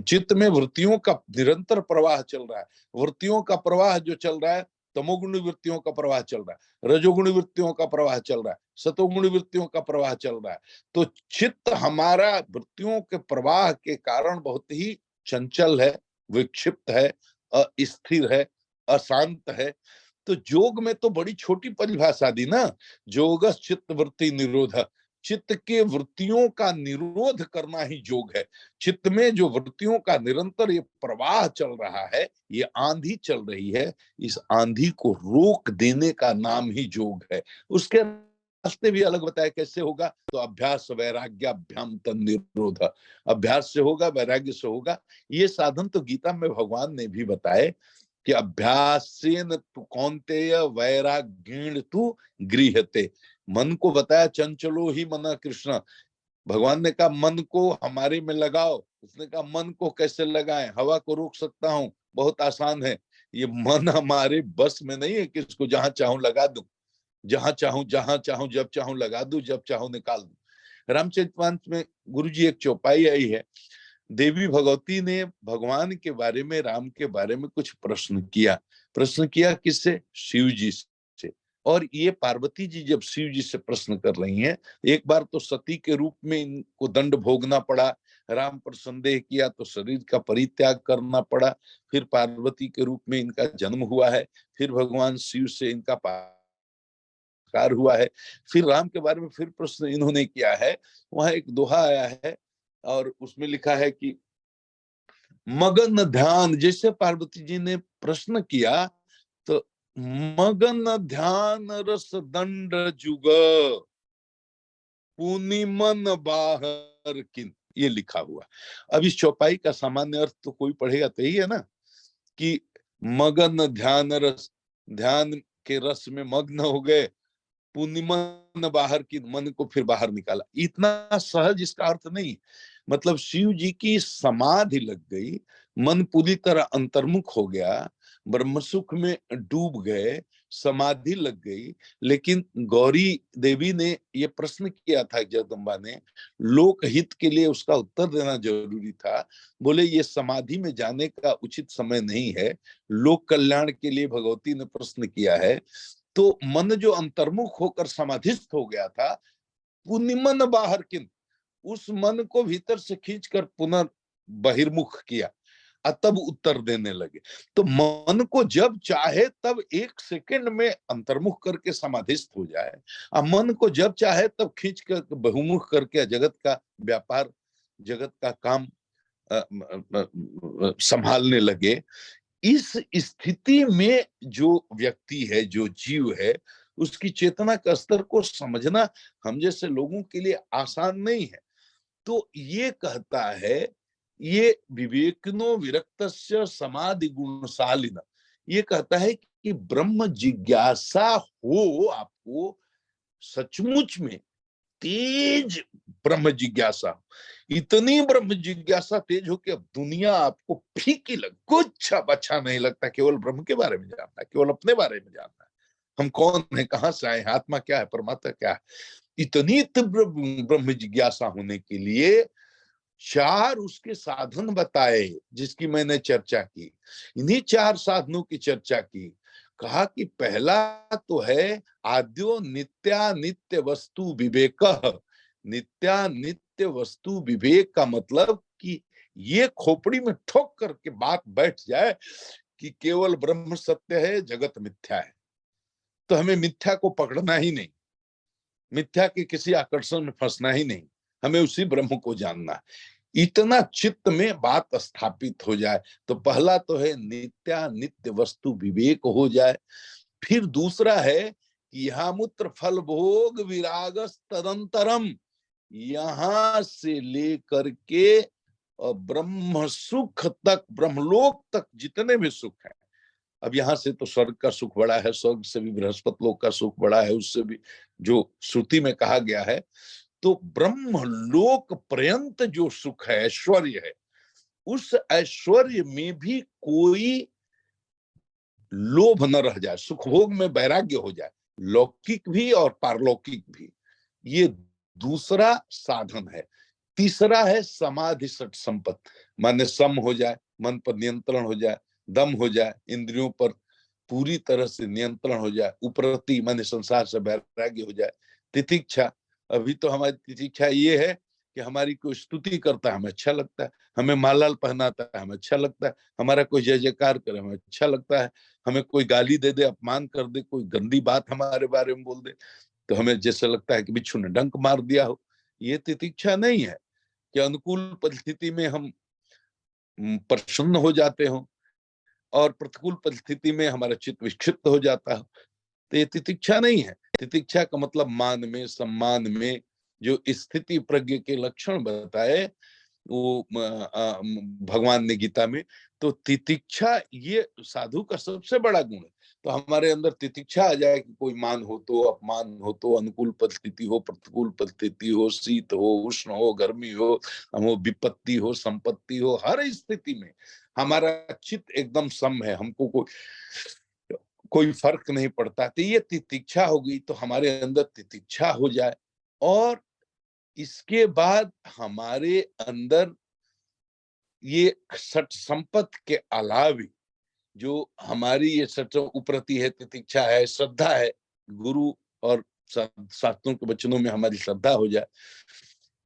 चित्त में वृत्तियों का निरंतर प्रवाह चल रहा है। वृत्तियों का प्रवाह जो चल रहा है तमोगुणी वृत्तियों का प्रवाह चल रहा है, रजोगुणी वृत्तियों का प्रवाह चल रहा है, सतोगुणी वृत्तियों का प्रवाह चल रहा है। तो चित्त हमारा वृत्तियों के प्रवाह के कारण बहुत ही चंचल है, विक्षिप्त है, अस्थिर है, अशांत है। तो योग में तो बड़ी छोटी परिभाषा दी ना, योगस चित्त वृत्ति निरोध। चित्त के वृत्तियों का निरोध करना ही योग है। चित्त में जो वृत्तियों का निरंतर ये प्रवाह चल रहा है, ये आंधी चल रही है, इस आंधी को रोक देने का नाम ही योग है। उसके रास्ते भी अलग बताया कैसे होगा, तो अभ्यास वैराग्याभ्याम तन्निरोध, अभ्यास से होगा, वैराग्य से होगा। ये साधन तो गीता में भगवान ने भी बताए कि अभ्यासेन तु कौन्तेय वैराग्येण तु गृह्यते। मन को बताया चंचलो ही मना कृष्ण। भगवान ने कहा मन को हमारे में लगाओ। उसने कहा मन को कैसे लगाएं, हवा को रोक सकता हूं, बहुत आसान है। ये मन हमारे बस में नहीं है कि इसको जहां चाहूं लगा दूं, जहां चाहूं जब चाहूं लगा दूं, जब चाहूं निकाल दूं। रामचरितमानस में गुरुजी एक चौपाई आई है, देवी भगवती ने भगवान के बारे में, राम के बारे में कुछ प्रश्न किया किससे? शिव जी से। और ये पार्वती जी जब शिव जी से प्रश्न कर रही हैं, एक बार तो सती के रूप में इनको दंड भोगना पड़ा, राम पर संदेह किया तो शरीर का परित्याग करना पड़ा, फिर पार्वती के रूप में इनका जन्म हुआ है, फिर भगवान शिव से इनका पार हुआ है, फिर राम के बारे में फिर प्रश्न इन्होंने किया है। वहां एक दोहा आया है और उसमें लिखा है कि मगन ध्यान, जैसे पार्वती जी ने प्रश्न किया तो मगन ध्यान रस दंड जुग पुनि मन बाहर किन, ये लिखा हुआ। अब इस चौपाई का सामान्य अर्थ तो कोई पढ़ेगा तो यही है ना, कि मगन ध्यान रस, ध्यान के रस में मग्न हो गए, पुनि मन बाहर की, मन को फिर बाहर निकाला। इतना सहज इसका अर्थ नहीं। मतलब शिव जी की समाधि लग गई, मन पूरी तरह अंतर्मुख हो गया, ब्रह्म सुख में डूब गए, समाधि लग गई। लेकिन गौरी देवी ने ये प्रश्न किया था, जगदम्बा ने, लोक हित के लिए उसका उत्तर देना जरूरी था। बोले ये समाधि में जाने का उचित समय नहीं है, लोक कल्याण के लिए भगवती ने प्रश्न किया है। तो मन जो अंतर्मुख होकर समाधिस्थ हो गया था, पुनिमन बाहर किन, उस मन को भीतर से खींचकर पुनः बहिर्मुख किया, तब उत्तर देने लगे। तो मन को जब चाहे तब 1 सेकंड में अंतर्मुख करके समाधिस्थ हो जाए, और मन को जब चाहे तब खींच कर बहुमुख करके जगत का व्यापार, जगत का काम संभालने लगे। इस स्थिति में जो व्यक्ति है, जो जीव है, उसकी चेतना का स्तर को समझना हम जैसे लोगों के लिए आसान नहीं है। तो ये कहता है, ये विवेकिनो विरक्तस्य समाधि गुणशालिना, ये कहता है कि ब्रह्म जिज्ञासा हो आपको, सचमुच में तेज ब्रह्म जिज्ञासा, इतनी ब्रह्म जिज्ञासा तेज हो कि अब दुनिया आपको फीकी लग, कुछ अब अच्छा नहीं लगता, केवल ब्रह्म के बारे में जानना है, केवल अपने बारे में जानना है, हम कौन है, कहां से आए, आत्मा क्या है, परमात्मा क्या है। इतनी तीव्र ब्रह्म जिज्ञासा होने के लिए 4 उसके साधन बताए, जिसकी मैंने चर्चा की। इन्हीं 4 साधनों की चर्चा की। कहा कि पहला तो है आद्यो नित्यानित्य वस्तु विवेक। नित्यानित्य वस्तु विवेक का मतलब कि ये खोपड़ी में ठोक करके बात बैठ जाए कि केवल ब्रह्म सत्य है, जगत मिथ्या है। तो हमें मिथ्या को पकड़ना ही नहीं, मिथ्या के किसी आकर्षण में फंसना ही नहीं, हमें उसी ब्रह्म को जानना। इतना चित्त में बात स्थापित हो जाए, तो पहला तो है नित्यानित्य वस्तु विवेक हो जाए। फिर दूसरा है कि यहाँ मूत्र फल भोग विरागस तदंतरम, यहां से लेकर के ब्रह्म सुख तक, ब्रह्मलोक तक जितने भी सुख है, अब यहाँ से तो स्वर्ग का सुख बड़ा है, स्वर्ग से भी बृहस्पति लोक का सुख बड़ा है, उससे भी जो श्रुति में कहा गया है। तो ब्रह्म लोक पर्यंत जो सुख है, ऐश्वर्य है, उस ऐश्वर्य में भी कोई लोभ न रह जाए, सुख भोग में वैराग्य हो जाए, लौकिक भी और पारलौकिक भी। ये दूसरा साधन है। तीसरा है समाधि सट संपत्ति, माने सम हो जाए, मन पर नियंत्रण हो जाए, दम हो जाए, इंद्रियों पर पूरी तरह से नियंत्रण हो जाए, उपरति माने संसार से वैराग्य हो जाए। तितिक्षा, अभी तो हमारी तितिक्षा ये है कि हमारी कोई स्तुति करता है हमें अच्छा लगता है, हमें मालाल पहनाता है हमें अच्छा लगता है, हमारा कोई जय जयकार करे हमें अच्छा लगता है, हमें कोई गाली दे दे, अपमान कर दे, कोई गंदी बात हमारे बारे में बोल दे तो हमें जैसे लगता है कि बिच्छू ने डंक मार दिया हो। ये तितिक्षा नहीं है कि अनुकूल परिस्थिति में हम प्रसन्न हो जाते हो और प्रतिकूल परिस्थिति में हमारा चित्त विक्षिप्त हो जाता है। तो ये तितिक्षा नहीं है। तितिक्षा का मतलब मान में, सम्मान में जो स्थिति प्रज्ञ के लक्षण बताए वो भगवान ने गीता में, तो तितिक्षा ये साधु का सबसे बड़ा गुण है। तो हमारे अंदर तितिक्षा आ जाए कि कोई मान हो तो, अपमान हो तो, अनुकूल परिस्थिति हो, प्रतिकूल परिस्थिति हो, शीत हो, उष्ण हो, गर्मी हो, विपत्ति हो, संपत्ति हो, हर स्थिति में हमारा चित्त एकदम सम है, हमको कोई फर्क नहीं पड़ता। तो ये तितिक्षा होगी, तो हमारे अंदर तितिक्षा हो जाए और इसके बाद हमारे अंदर ये सट संपत्ति के अलावे जो हमारी ये सट उपरति है, तितिक्षा है, श्रद्धा है, गुरु और शास्त्रों के वचनों में हमारी श्रद्धा हो जाए।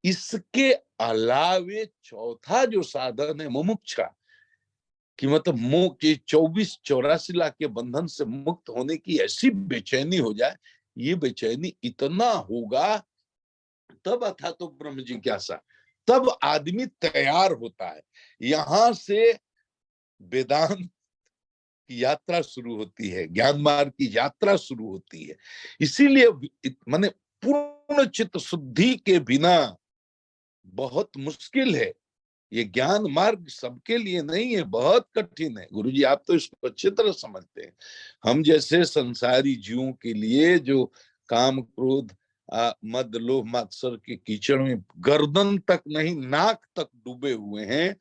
इसके अलावे चौथा जो साधन है मुमुक्षा, कि मतलब मुंह के 24-84 लाख के बंधन से मुक्त होने की ऐसी बेचैनी हो जाए, ये बेचैनी इतना होगा तब अथा तो ब्रह्म जिज्ञासा, तब आदमी तैयार होता है। यहां से वेदांत की यात्रा शुरू होती है, ज्ञान मार्ग की यात्रा शुरू होती है। इसीलिए माने पूर्ण चित्त शुद्धि के बिना बहुत मुश्किल है। ये ज्ञान मार्ग सबके लिए नहीं है, बहुत कठिन है। गुरुजी आप तो इसको अच्छी तरह समझते हैं। हम जैसे संसारी जीवों के लिए जो काम क्रोध मद लोभ मात्सर के कीचड़ में गर्दन तक नहीं नाक तक डूबे हुए हैं,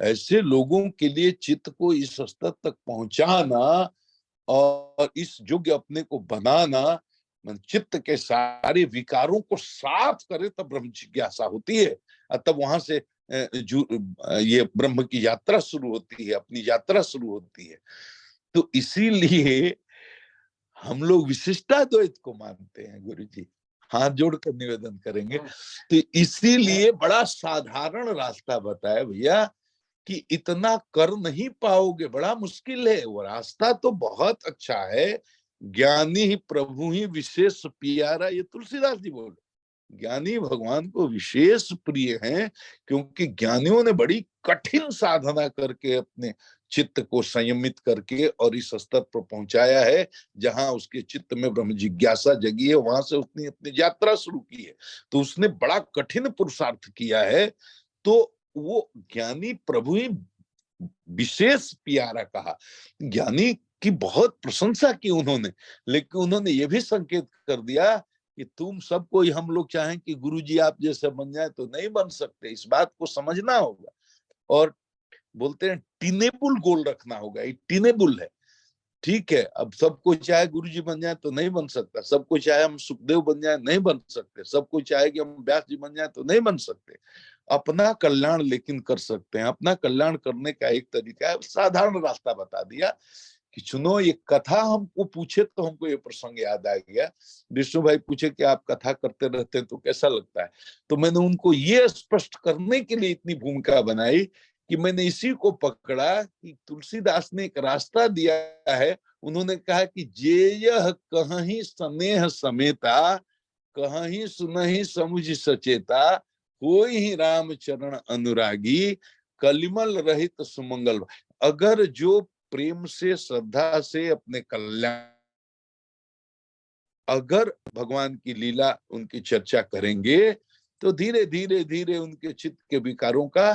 ऐसे लोगों के लिए चित्त को इस स्तर तक पहुंचाना और इस योग्य अपने को बनाना, चित्त के सारे विकारों को साफ करे तब ब्रह्म जिज्ञासा होती है। तब वहां से ये ब्रह्म की यात्रा शुरू होती है, अपनी यात्रा शुरू होती है। तो इसीलिए हम लोग विशिष्टाद्वैत को मानते हैं। गुरुजी हाथ जोड़कर निवेदन करेंगे, तो इसीलिए बड़ा साधारण रास्ता बताया भैया कि इतना कर नहीं पाओगे, बड़ा मुश्किल है। वो रास्ता तो बहुत अच्छा है, ज्ञानी ही प्रभु ही विशेष प्यारा, ये तुलसीदास जी बोले। ज्ञानी भगवान को विशेष प्रिय हैं क्योंकि ज्ञानियों ने बड़ी कठिन साधना करके अपने चित्त को संयमित करके और इस स्तर पर पहुंचाया है जहां उसके चित्त में ब्रह्म जिज्ञासा जगी है। वहां से उसने अपनी यात्रा शुरू की है, तो उसने बड़ा कठिन पुरुषार्थ किया है। तो वो ज्ञानी प्रभु ही विशेष प्यारा कहा। ज्ञानी की बहुत प्रशंसा की उन्होंने, लेकिन उन्होंने ये भी संकेत कर दिया कि तुम सबको हम लोग चाहें कि गुरुजी आप जैसे बन जाए तो नहीं बन सकते, इस बात को समझना होगा। और बोलते हैं टीनेबल गोल रखना होगा, ये टीनेबल है। ठीक है, अब सब कोई चाहे गुरुजी बन जाए तो नहीं बन सकता, सब कोई चाहे हम सुखदेव बन जाए नहीं बन सकते, सब कोई चाहे कि हम व्यास जी बन जाए तो नहीं बन सकते। अपना कल्याण लेकिन कर सकते हैं। अपना कल्याण करने का एक तरीका है, साधारण रास्ता बता दिया कि सुनो, ये कथा हमको पूछे तो हमको ये प्रसंग याद आ गया। विष्णु भाई पूछे कि आप कथा करते रहते हैं तो कैसा लगता है, तो मैंने उनको ये स्पष्ट करने के लिए इतनी भूमिका बनाई कि मैंने इसी को पकड़ा कि तुलसीदास ने एक रास्ता दिया है। उन्होंने कहा कि जे यह कहीं स्नेह समेता, कहीं सुनहि समुझ सचेता, कोई ही राम चरण अनुरागी, कलिमल रहित सुमंगल। अगर जो प्रेम से श्रद्धा से अपने कल्याण, अगर भगवान की लीला उनकी चर्चा करेंगे तो धीरे धीरे धीरे उनके चित्त के विकारों का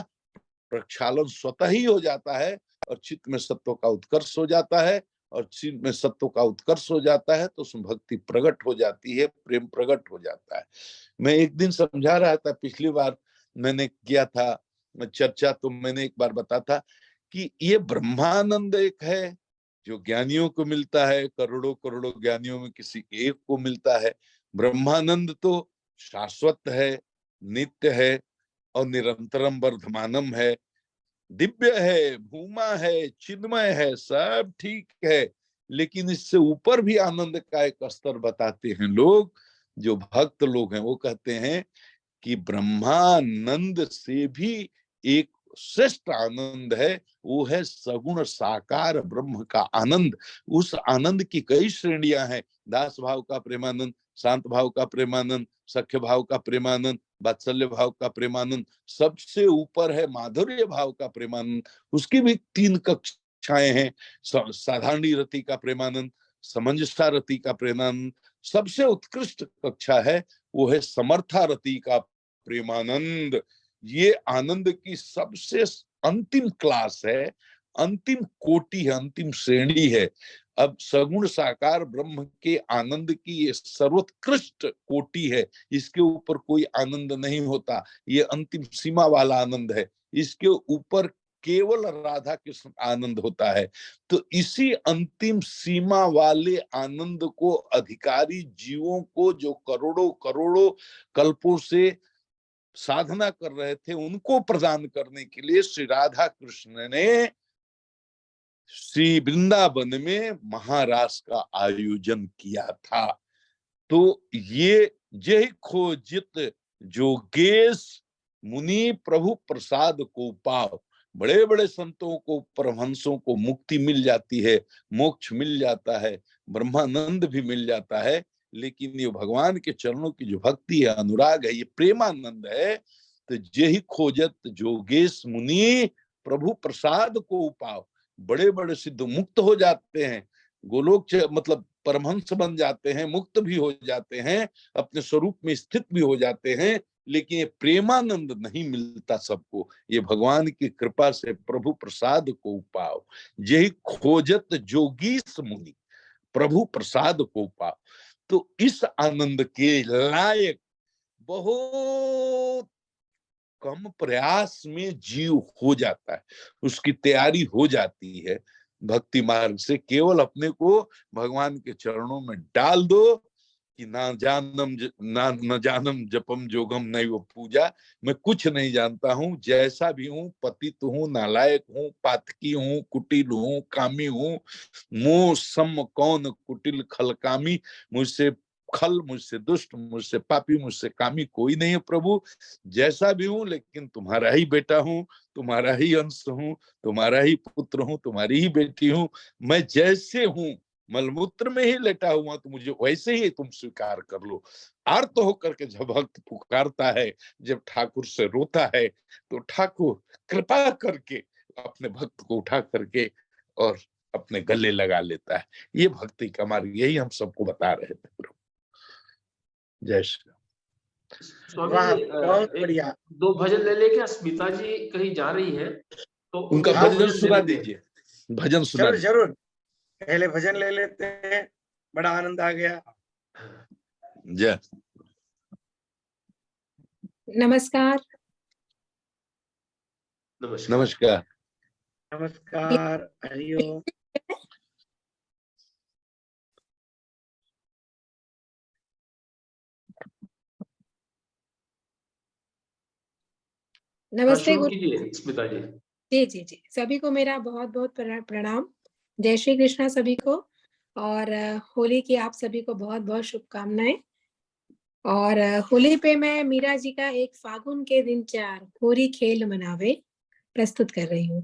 प्रक्षालन स्वतः ही हो जाता है और चित्त में सत्व का उत्कर्ष हो जाता है। और चित्त में सत्व का उत्कर्ष हो जाता है तो उसमें भक्ति प्रकट हो जाती है, प्रेम प्रकट हो जाता है। मैं एक दिन समझा रहा था, पिछली बार मैंने किया था चर्चा, तो मैंने एक बार बता था कि ये ब्रह्मानंद एक है जो ज्ञानियों को मिलता है, करोड़ों करोड़ों ज्ञानियों में किसी एक को मिलता है। ब्रह्मानंद तो शाश्वत है, नित्य है और निरंतरम वर्धमानम है, दिव्य है, भूमा है, चिन्मय है, सब ठीक है। लेकिन इससे ऊपर भी आनंद का एक स्तर बताते हैं लोग, जो भक्त लोग हैं, वो कहते हैं कि ब्रह्मानंद से भी एक श्रेष्ठ आनंद है, वो है सगुण साकार ब्रह्म का आनंद। उस आनंद की कई श्रेणियां हैं, दास भाव का प्रेमानंद, शांत भाव का प्रेमानंद, सख्य भाव का प्रेमानंद, वात्सल्य भाव का प्रेमानंद, सबसे ऊपर है माधुर्य भाव का प्रेमानंद। उसकी भी 3 कक्षाएं हैं, साधारणी रति का प्रेमानंद, समंजसा रति का प्रेमानंद, सबसे उत्कृष्ट कक्षा है वो है समर्था रति का प्रेमानंद। ये आनंद की सबसे अंतिम क्लास है, अंतिम कोटि है, अंतिम श्रेणी है। अब सगुण साकार ब्रह्म के आनंद की ये सर्वोत्कृष्ट कोटि है, इसके ऊपर कोई आनंद नहीं होता, ये अंतिम सीमा वाला आनंद है, इसके ऊपर केवल राधा कृष्ण आनंद होता है। तो इसी अंतिम सीमा वाले आनंद को अधिकारी जीवों को, जो करोड़ों करोड़ों कल्पों से साधना कर रहे थे, उनको प्रदान करने के लिए श्री राधा कृष्ण ने श्री वृंदावन में महारास का आयोजन किया था। तो ये जय खोजित जोगेश मुनि प्रभु प्रसाद को पाओ। बड़े बड़े संतों को, परमहंसों को मुक्ति मिल जाती है, मोक्ष मिल जाता है, ब्रह्मानंद भी मिल जाता है, लेकिन ये भगवान के चरणों की जो भक्ति है, अनुराग है, ये प्रेमानंद है। तो जय खोजत जोगेश मुनि प्रभु प्रसाद को पाओ। बड़े बड़े सिद्ध मुक्त हो जाते हैं, गोलोक मतलब परमहंस बन जाते हैं, मुक्त भी हो जाते हैं, अपने स्वरूप में स्थित भी हो जाते हैं, लेकिन ये प्रेमानंद नहीं मिलता सबको। ये भगवान की कृपा से प्रभु प्रसाद को पाओ। यही खोजत जोगीस मुनि प्रभु प्रसाद को पाओ। तो इस आनंद के लायक बहुत कम प्रयास में जीव हो जाता है, उसकी तैयारी हो जाती है। भक्ति मार्ग से केवल अपने को भगवान के चरणों में डाल दो कि न जानम जपम जोगम नहीं वो पूजा, मैं कुछ नहीं जानता हूँ, जैसा भी हूँ, पतित हूँ, नालायक हूँ, पातकी हूँ, कुटिल हूँ, कामी हूँ, मोह सम कौन कुटिल खलकामी, मुझसे खल, मुझसे दुष्ट, मुझसे पापी, मुझसे कामी कोई नहीं है प्रभु। जैसा भी हूं, लेकिन तुम्हारा ही बेटा हूं, तुम्हारा ही अंश हूं, तुम्हारा ही पुत्र हूं, तुम्हारी ही बेटी हूं। मैं जैसे हूं, मलमूत्र में ही लेटा हुआ, तो मुझे वैसे ही तुम स्वीकार कर लो। आर्त होकर के जब भक्त पुकारता है, जब ठाकुर से रोता है, तो ठाकुर कृपा करके अपने भक्त को उठा करके और अपने गले लगा लेता है। ये भक्ति का मार्ग, यही हम सबको बता रहे थे प्रभु। जय श्री राम। वाह, बहुत बढ़िया। 2 भजन ले ले, क्या स्मिता जी कहीं जा रही है तो उनका उनके भजन ले सुना लेते हैं। दीजिए, भजन सुना जरूर दीजिए। जरूर, पहले भजन ले लेते हैं, बड़ा आनंद आ गया। जय। नमस्कार। नमस्कार। नमस्कार। नमस्कार, हरिओम। नमस्ते शुरू गुरु कीजिए स्मिता जी। जी जी जी, सभी को मेरा बहुत बहुत प्रणाम। जय श्री कृष्णा सभी को। और होली की आप सभी को बहुत बहुत शुभकामनाएं। और होली पे मैं मीरा जी का एक फागुन के दिन 4 होरी खेल मनावे प्रस्तुत कर रही हूँ।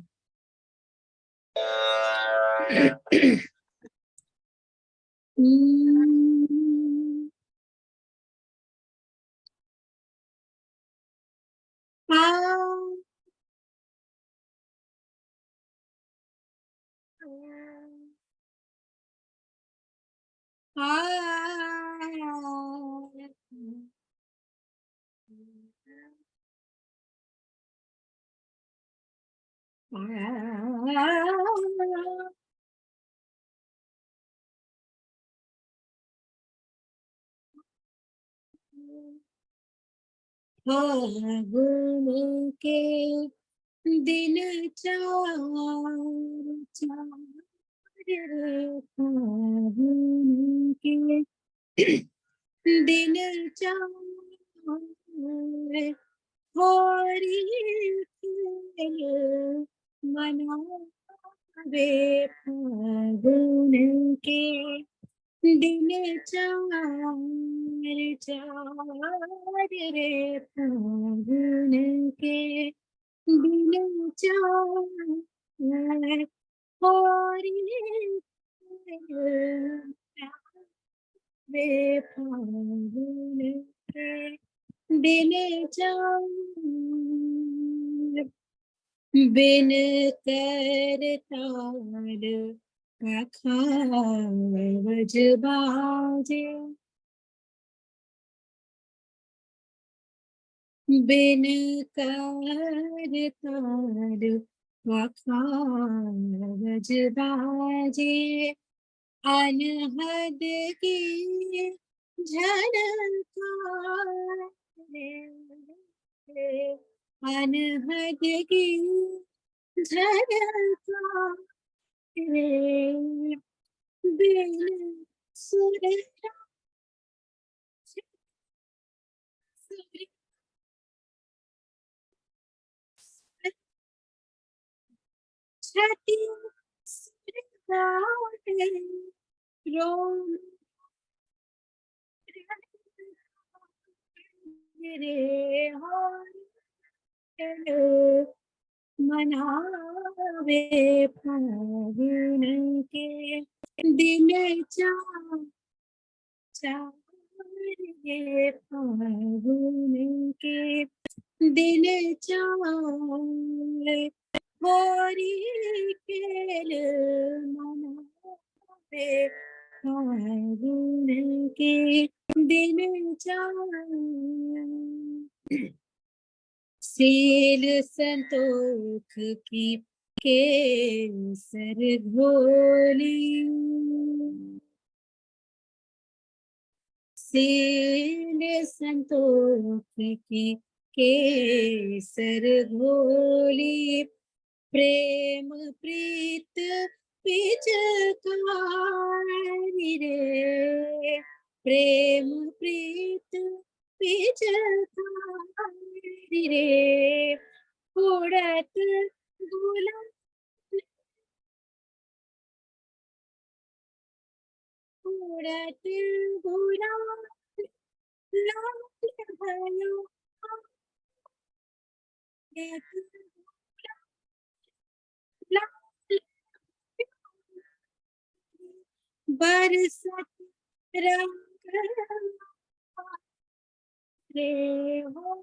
फागुन के दिन 4 फागुन के दिन 4 होरी खेल मनावे वे फागुन के दिन चार चार रे फागुन के दिन चार और वे फागुन के दिन चार बिन कर तार खावज बाजे बिन कर तार खावज बाजे अनहद की झनकार अनहद की झनकार बिन सुर छति रोम रे हो मनावे फागुन के दिन चार चार रे फागुन के दिन चार होरी केल मनावे फागुन के दिन चार सील संतोख की केसर घोली सील संतोख की केसर घोली प्रेम प्रीत पिचकारी रे प्रेम प्रीत पिचकारी रे उड़त गुलाल उड़त गुलाल लाल भयो बरसत रंग रे हो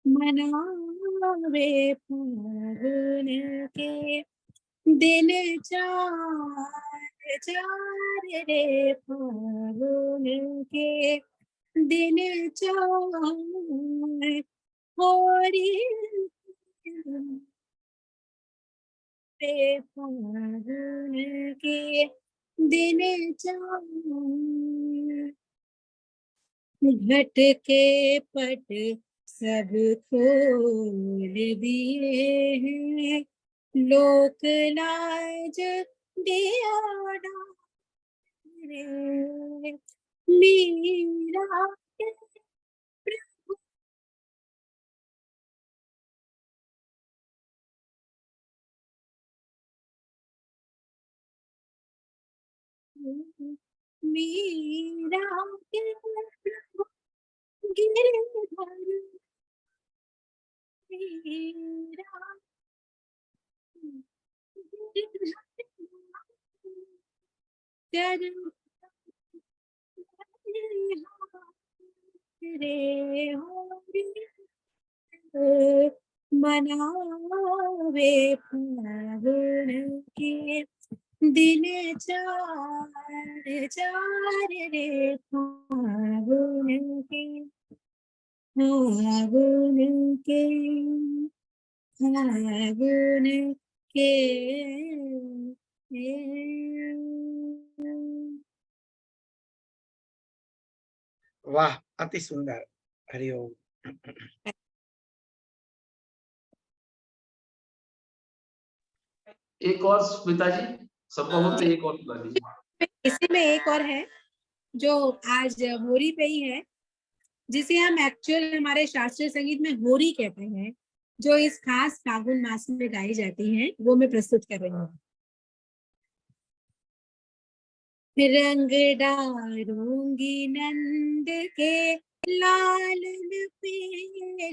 मनावे फागुन के दिन चार चार रे फागुन के दिन चार होरी रे फागुन के दिन चार घट के पट सब खोल दिए हैं लोक लाज दिया रे मीरा के प्रभु मीरा के प्रभु गिरधर मीरा गिरधर रे होरी मनावे फागुन के दिन चार चार रे फागुन के फागुन के फागुन के वाह, अति सुंदर। हरिओम। एक और पिताजी संभव हो तो एक और सुना दीजिए। इसी में एक और है जो आज होरी पे ही है, जिसे हम एक्चुअल हमारे शास्त्रीय संगीत में होरी कहते हैं। जो इस खास फागुन मास में गाई जाती हैं, वो मैं प्रस्तुत कर रही हूँ। रंग डारूंगी नंद के लालन पे,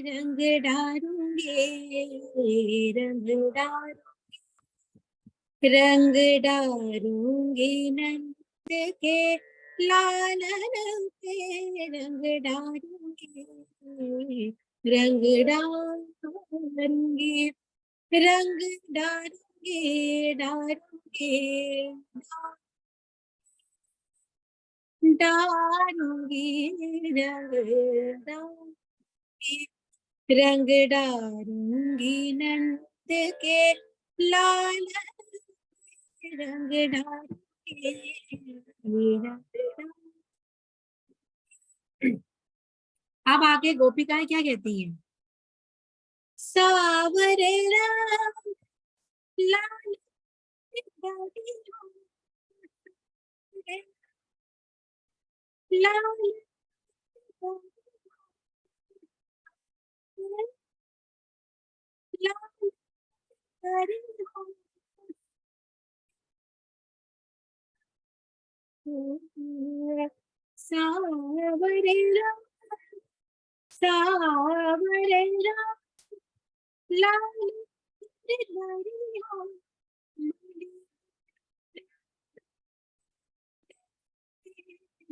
रंग डारूंगी, रंग डारूंगी नंद के लालन पे, रंग डारूंगी, रंग डारूंगी, रंग डारूंगी, डारूंगी, डारूंगी, रंग डारूंगी, रंग डारूंगी नंद के लाल, रंग डारूंगी, अब आगे गोपिकाएं क्या कहती हैं? सावरे रंग लाल लाल सावरे रंग, सावरे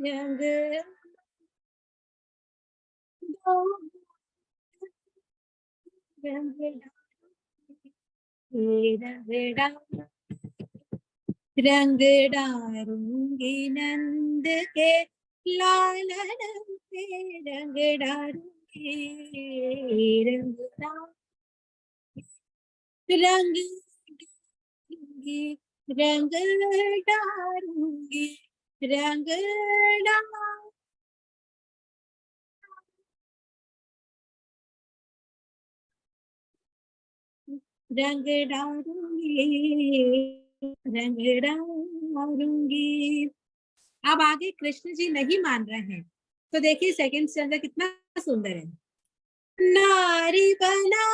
रंग लाल रंग, रंग डारूंगी नंद के लालन पे, रंग डारूंगी, रंग डारूंगी, रंग डारूंगी, रंग रंग डारूंगी, रंग डारूंगी। अब आगे कृष्ण जी नहीं मान रहे हैं, तो देखिए सेकंड स्टैंजा कितना सुंदर है। नारी बना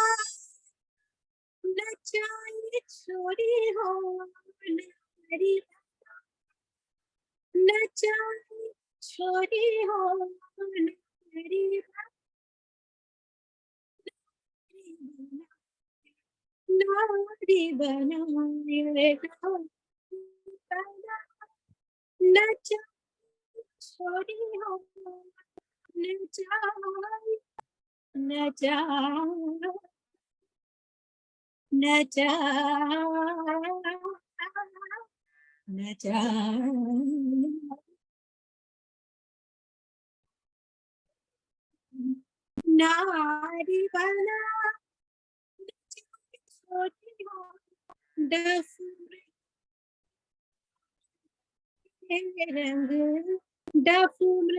नचाई छोरी हो, नारी नचाई छोरी हो, नारी नारी बनाए नचा छोरी हो, नचा नचा नचा नचा नारी बना छोटी हो, रंग डफूल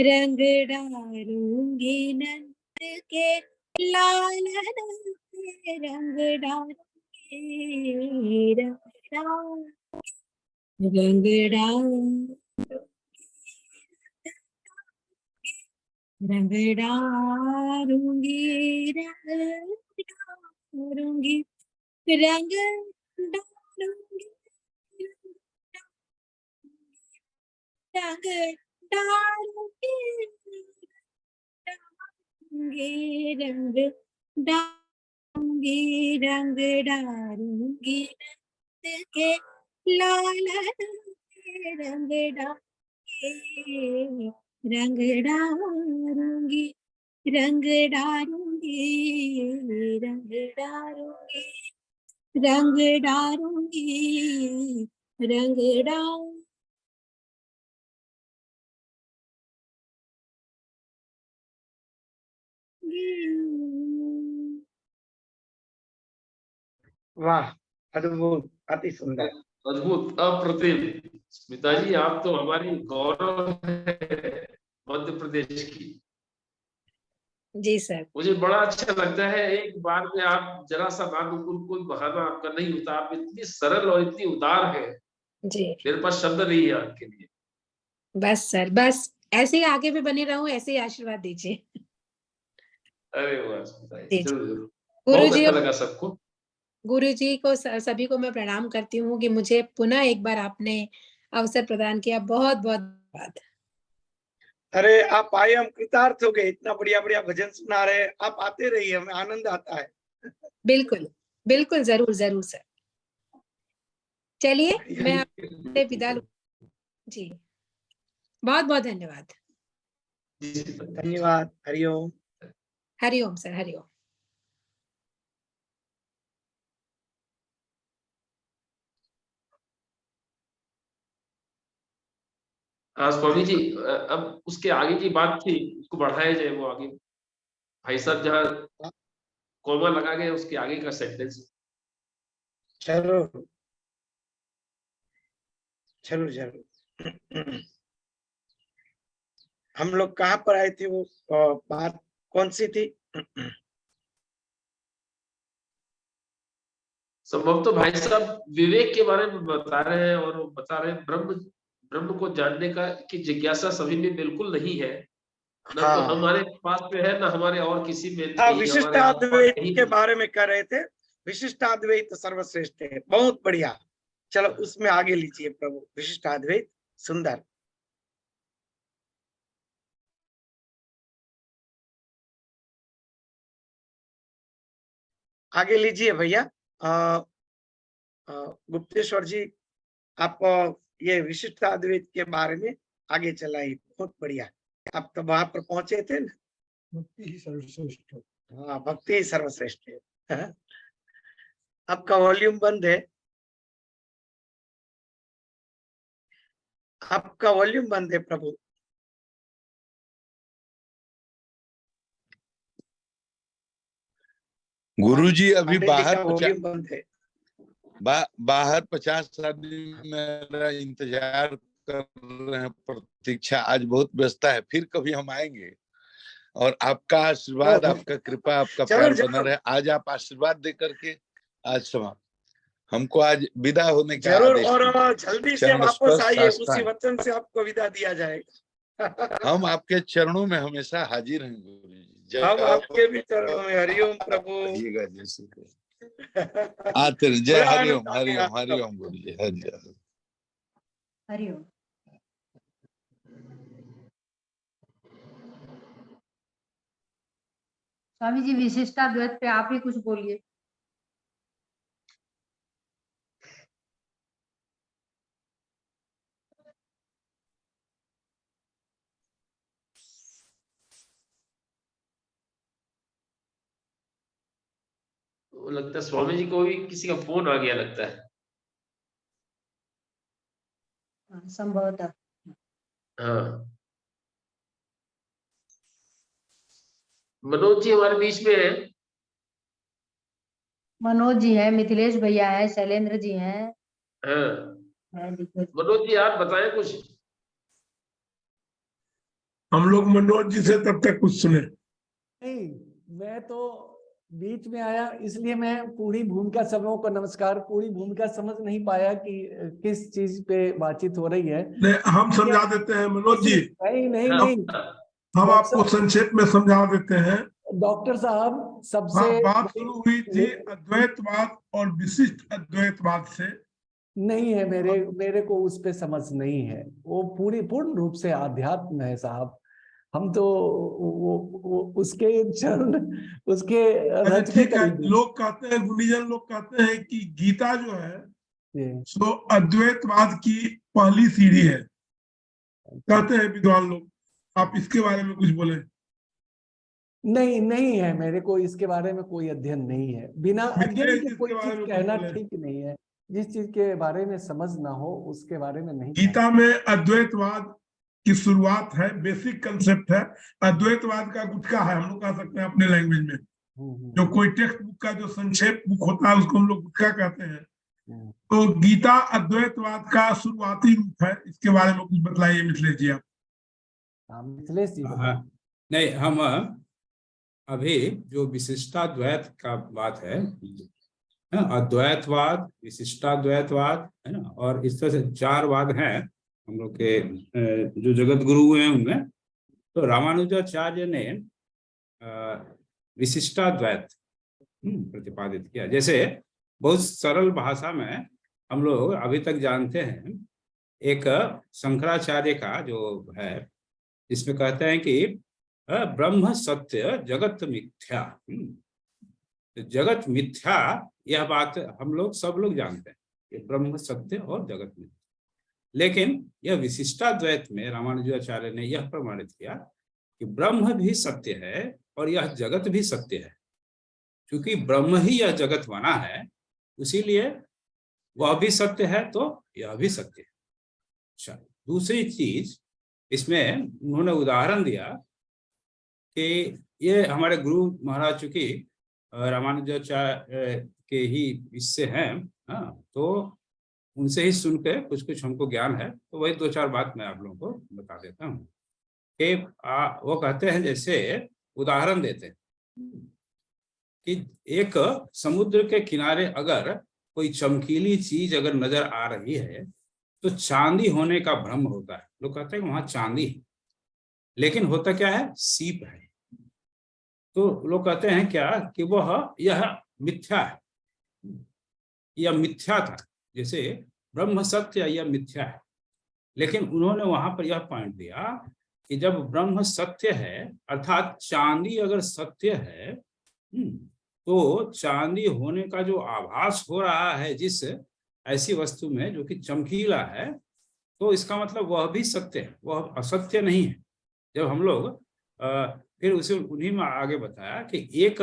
रंग डारूंगी नंद के लालन पे, रंग डारूंगी, रंग डारूंगी, रंग डारूंगी, रंग डारूंगी, रंग डारूंगी, रंग डारूंगी, रंग डारूंगी नंद के लालन पे, रंग डारूंगी, रंग डारूंगी, रंग डारूंगी, रंग डारूंगी, रंग डारूंगी, रंग डारूंगी। वाह, अद्भुत, अति सुंदर, अद्भुत, अप्रतिम। स्मिता जी, आप तो हमारी गौरव है मध्य प्रदेश की। जी सर। मुझे बड़ा अच्छा लगता है, एक बार में आप जरा सा नानुकुल कोई बहाना आपका नहीं होता, आप इतनी सरल और इतनी उदार है, जी मेरे पास शब्द नहीं है आपके लिए। बस सर, बस ऐसे ही आगे भी बनी रहूं, ऐसे ही आशीर्वाद दीजिए। अरे वाह, बताइए, जी जी। जरूर जरूर, गुरु बहुत जी, अच्छा लगा सबको। गुरु जी को सभी को मैं प्रणाम करती हूँ कि मुझे पुनः एक बार आपने अवसर प्रदान किया। बहुत बहुत धन्यवाद। अरे आप आए, हम कृतार्थ हो गए, इतना बढ़िया बढ़िया भजन सुना रहे, आप आते रहिए, हमें आनंद आता है। बिल्कुल बिल्कुल, जरूर जरूर सर। चलिए मैं आपसे विदा लूं। जी बहुत बहुत धन्यवाद। धन्यवाद। हरिओम। हरिओम सर, हरिओम। हाँ स्वामी जी, अब उसके आगे की बात थी, उसको बढ़ाया जाए, वो आगे भाई साहब जहाँ कोमा लगा गए उसके आगे का सेंटेंस। जरूर जरूर जरूर। हम लोग कहाँ पर आए थे, वो बात कौन सी थी? संभव तो भाई साहब विवेक के बारे में बता रहे हैं, और वो बता रहे हैं ब्रह्म ब्रह्म को जानने का की जिज्ञासा सभी में बिल्कुल नहीं है, न तो हाँ हमारे पास में है, न हमारे और किसी में हाँ, नहीं, हमारे आसपास विशिष्टाद्वैत कहीं के नहीं। बारे में कर रहे थे। विशिष्टाद्वैत सर्वश्रेष्ठ है, बहुत बढ़िया। चलो उसमें आगे लीजिए प्रभु, विशिष्टाद्वैत सुंदर। आगे लीजिए भैया। गुप्तेश्वर जी, आप ये विशिष्टाद्वैत के बारे में आगे चलाइए, बहुत बढ़िया। आप तो वहां पर पहुंचे थे ना, भक्ति ही सर्वश्रेष्ठ। हाँ भक्ति ही सर्वश्रेष्ठ है। आपका वॉल्यूम बंद है, आपका वॉल्यूम बंद है प्रभु। गुरुजी अभी पांडे जी बाहर का वॉल्यूम बंद है। बाहर 50 आदमी मेरा इंतजार कर रहे हैं, प्रतीक्षा। आज बहुत व्यस्त है, फिर कभी हम आएंगे। और आपका आशीर्वाद, आपका कृपा, आपका जरूर, प्यार जरूर। बना रहे। आज आप आशीर्वाद दे करके आज समाप्त, हमको आज विदा होने का जरूर, आदेश और दीजिए। जल्दी से चरण वापस स्पर्श आइए, उसी साष्टांग। वचन से आपको विदा दिया जाएगा। हम आपके चरणों में हमेशा हाजिर हैं गुरु जी। हम आपके भी चरणों में। हरिओम प्रभु। रहिएगा जैसे आते रहे। जय बड़ा हरिओम, आनंद आ गया। हरिओम, हरिओम गुरु जी, हरिओम। हरिओम। स्वामी जी विशिष्टाद्वैत पे आप ही कुछ बोलिए। तो लगता है स्वामी जी को भी किसी का फोन आ गया लगता है। संभवतः। हाँ, मनोज जी हमारे बीच में है। मनोज जी हैं, मिथिलेश भैया हैं, शैलेंद्र जी हैं। हाँ, मनोज जी आप बताएं कुछ। हम लोग मनोज जी से तब तक कुछ सुने। नहीं, मैं तो बीच में आया, इसलिए मैं पूरी भूमिका, सबों को नमस्कार, पूरी भूमिका समझ नहीं पाया कि किस चीज पे बातचीत हो रही है। नहीं, हम समझा देते हैं मनोज जी। नहीं नहीं हाँ, नहीं, हम आपको संक्षेप में समझा देते हैं। डॉक्टर साहब सबसे बात शुरू हुई थी अद्वैतवाद और विशिष्ट अद्वैतवाद से। नहीं है, मेरे को उस पे समझ नहीं है। वो पूर्ण रूप से आध्यात्म है साहब। हम तो वो उसके चरण, उसके अच्छा रच के ठीक है, करीब। लोग कहते हैं, गुणीजन लोग कहते हैं कि गीता जो है जी। सो अद्वैतवाद की पहली सीढ़ी है, कहते हैं विद्वान लोग। आप इसके बारे में कुछ बोले। नहीं नहीं है, मेरे को इसके बारे में कोई अध्ययन नहीं है। बिना अध्ययन के कोई इसके बारे चीज में कुछ कहना बोले। ठीक नहीं है। जिस चीज के बारे में समझ ना हो उसके बारे में नहीं गीता में अद्वैतवाद की शुरुआत है, बेसिक कंसेप्ट है। अद्वैतवाद का गुटका है, हम लोग कह सकते हैं अपने लैंग्वेज में। जो कोई टेक्स्ट बुक का जो संक्षेप बुक होता है उसको हम लोग गुटका कहते हैं। तो गीता अद्वैतवाद का शुरुआती रूप है। इसके बारे में कुछ बताइए मिथिलेश जी आप। मिथिलेश जी नहीं, हम अभी जो विशिष्टाद्वैत का बात है, अद्वैतवाद, विशिष्टाद्वैतवाद, है ना, और इस तरह से 4 वाद हैं हम लोग के जो जगत गुरु हैं उनमें। तो रामानुजाचार्य ने विशिष्टाद्वैत प्रतिपादित किया। जैसे बहुत सरल भाषा में हम लोग अभी तक जानते हैं, एक शंकराचार्य का जो है, इसमें कहते हैं कि ब्रह्म सत्य जगत मिथ्या। जगत मिथ्या, यह बात हम लोग सब लोग जानते हैं कि ब्रह्म सत्य और जगत मिथ्या। लेकिन यह विशिष्टाद्वैत में रामानुजाचार्य ने यह प्रमाणित किया कि ब्रह्म भी सत्य है और यह जगत भी सत्य है। क्योंकि ब्रह्म ही यह जगत बना है, इसीलिए वह भी सत्य है तो यह भी सत्य है। अच्छा, दूसरी चीज इसमें उन्होंने उदाहरण दिया कि ये हमारे गुरु महाराज चूंकि रामानुजाचार्य के ही इससे हैं, हाँ, तो उनसे ही सुन के कुछ कुछ हमको ज्ञान है, तो वही 2-4 बात मैं आप लोगों को बता देता हूँ कि वो कहते हैं, जैसे उदाहरण देते हैं कि एक समुद्र के किनारे अगर कोई चमकीली चीज अगर नजर आ रही है तो चांदी होने का भ्रम होता है। लोग कहते हैं कि वहां चांदी है, लेकिन होता क्या है, सीप है। तो लोग कहते हैं क्या कि यह मिथ्या है, यह मिथ्या था। जैसे ब्रह्म सत्य, यह मिथ्या है। लेकिन उन्होंने वहां पर यह पॉइंट दिया कि जब ब्रह्म सत्य है, अर्थात चांदी अगर सत्य है, तो चांदी होने का जो आभास हो रहा है जिस ऐसी वस्तु में जो कि चमकीला है, तो इसका मतलब वह भी सत्य है, वह असत्य नहीं है। जब हम लोग फिर उसे उन्हीं में आगे बताया कि एक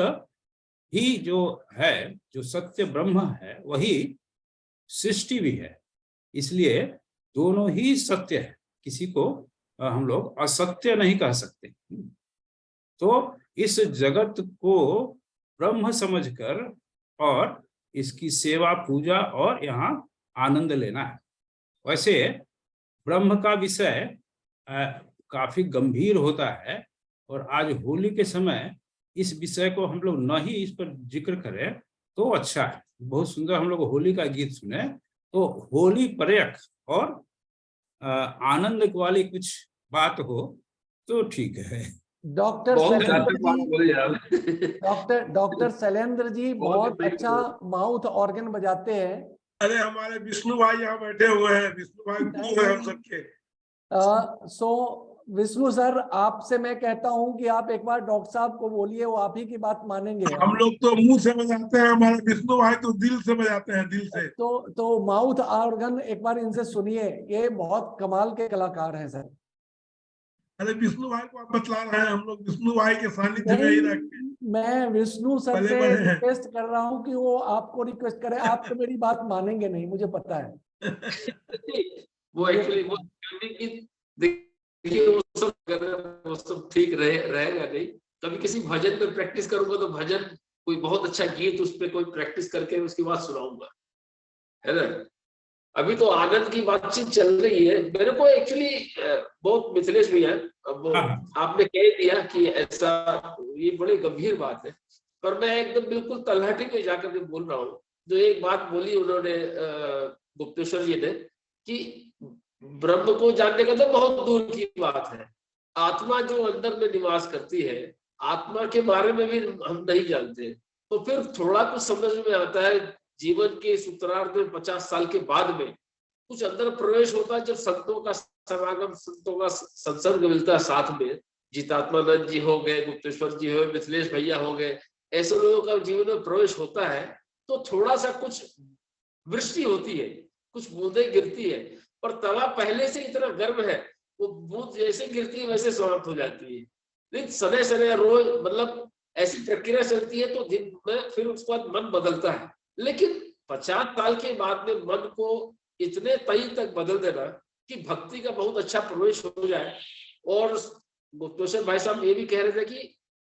ही जो है, जो सत्य ब्रह्म है, वही सृष्टि भी है। इसलिए दोनों ही सत्य है, किसी को हम लोग असत्य नहीं कह सकते। तो इस जगत को ब्रह्म समझकर और इसकी सेवा पूजा और यहाँ आनंद लेना है। वैसे ब्रह्म का विषय काफी गंभीर होता है, और आज होली के समय इस विषय को हम लोग न ही इस पर जिक्र करें तो अच्छा है। बहुत सुंदर हम लोग होली का गीत सुने, तो होली पर्यक और आनंद वाली कुछ बात हो तो ठीक है। डॉक्टर शैलेंद्र जी बहुत अच्छा माउथ ऑर्गन बजाते हैं। अरे हमारे विष्णु भाई यहाँ बैठे हुए हैं, विष्णु भाई गुरु हैं हम सबके। सो विष्णु सर, आपसे मैं कहता हूं कि आप एक बार डॉक्टर साहब को बोलिए, वो आप ही की बात मानेंगे। हम लोग तो मुंह से बजाते हैं, हमारे विष्णु भाई तो दिल से बजाते हैं, दिल से। तो माउथ ऑर्गन एक बार इनसे सुनिए, ये बहुत कमाल के कलाकार हैं सर। अरे विष्णु भाई को आप बतला रहे हैं, हम लोग विष्णु भाई के सानिध्य में ही रखते। मैं विष्णु सर से रिक्वेस्ट कर रहा हूं कि वो आपको रिक्वेस्ट करें। आप तो मेरी बात मानेंगे नहीं, मुझे पता है। वो एक्चुअली वो देखिए वो सब ठीक रहेगा नहीं। कभी किसी भजन पे प्रैक्टिस करूंगा तो भजन कोई बहुत अच्छा गीत उस पर कोई प्रैक्टिस करके उसकी बात सुनाऊंगा, है ना। अभी तो आनंद की बातचीत चल रही है। मेरे को एक्चुअली बहुत मिथिलेश भैया, अब आपने कह दिया कि ऐसा, ये बड़ी गंभीर बात है, पर मैं एकदम बिल्कुल तलहटी में जाकर के बोल रहा हूँ। जो एक बात बोली उन्होंने गुप्तेश्वर जी ने कि ब्रह्म को जानने का तो बहुत दूर की बात है, आत्मा जो अंदर में निवास करती है, आत्मा के बारे में भी हम नहीं जानते। तो फिर थोड़ा कुछ समझ में आता है, जीवन के इस उत्तरार्ध में 50 साल के बाद में कुछ अंदर प्रवेश होता है, जब संतों का समागम, संतों का संसर्ग मिलता है साथ में। जीतात्मानंद जी हो गए, गुप्तेश्वर जी हो गए, मिथिलेश भैया हो गए, ऐसे लोगों का जीवन में प्रवेश होता है तो थोड़ा सा कुछ वृष्टि होती है, कुछ बूंदें गिरती है, पर तवा पहले से इतना गर्म है, वो बूंद जैसे गिरती है वैसे समाप्त हो जाती है। लेकिन सने सने रोज मतलब ऐसी प्रक्रिया चलती है, तो दिन में फिर उसके बाद मन बदलता है। लेकिन 50 साल के बाद में मन को इतने तय तक बदल देना कि भक्ति का बहुत अच्छा प्रवेश हो जाए। और गुप्तेश्वर भाई साहब ये भी कह रहे थे कि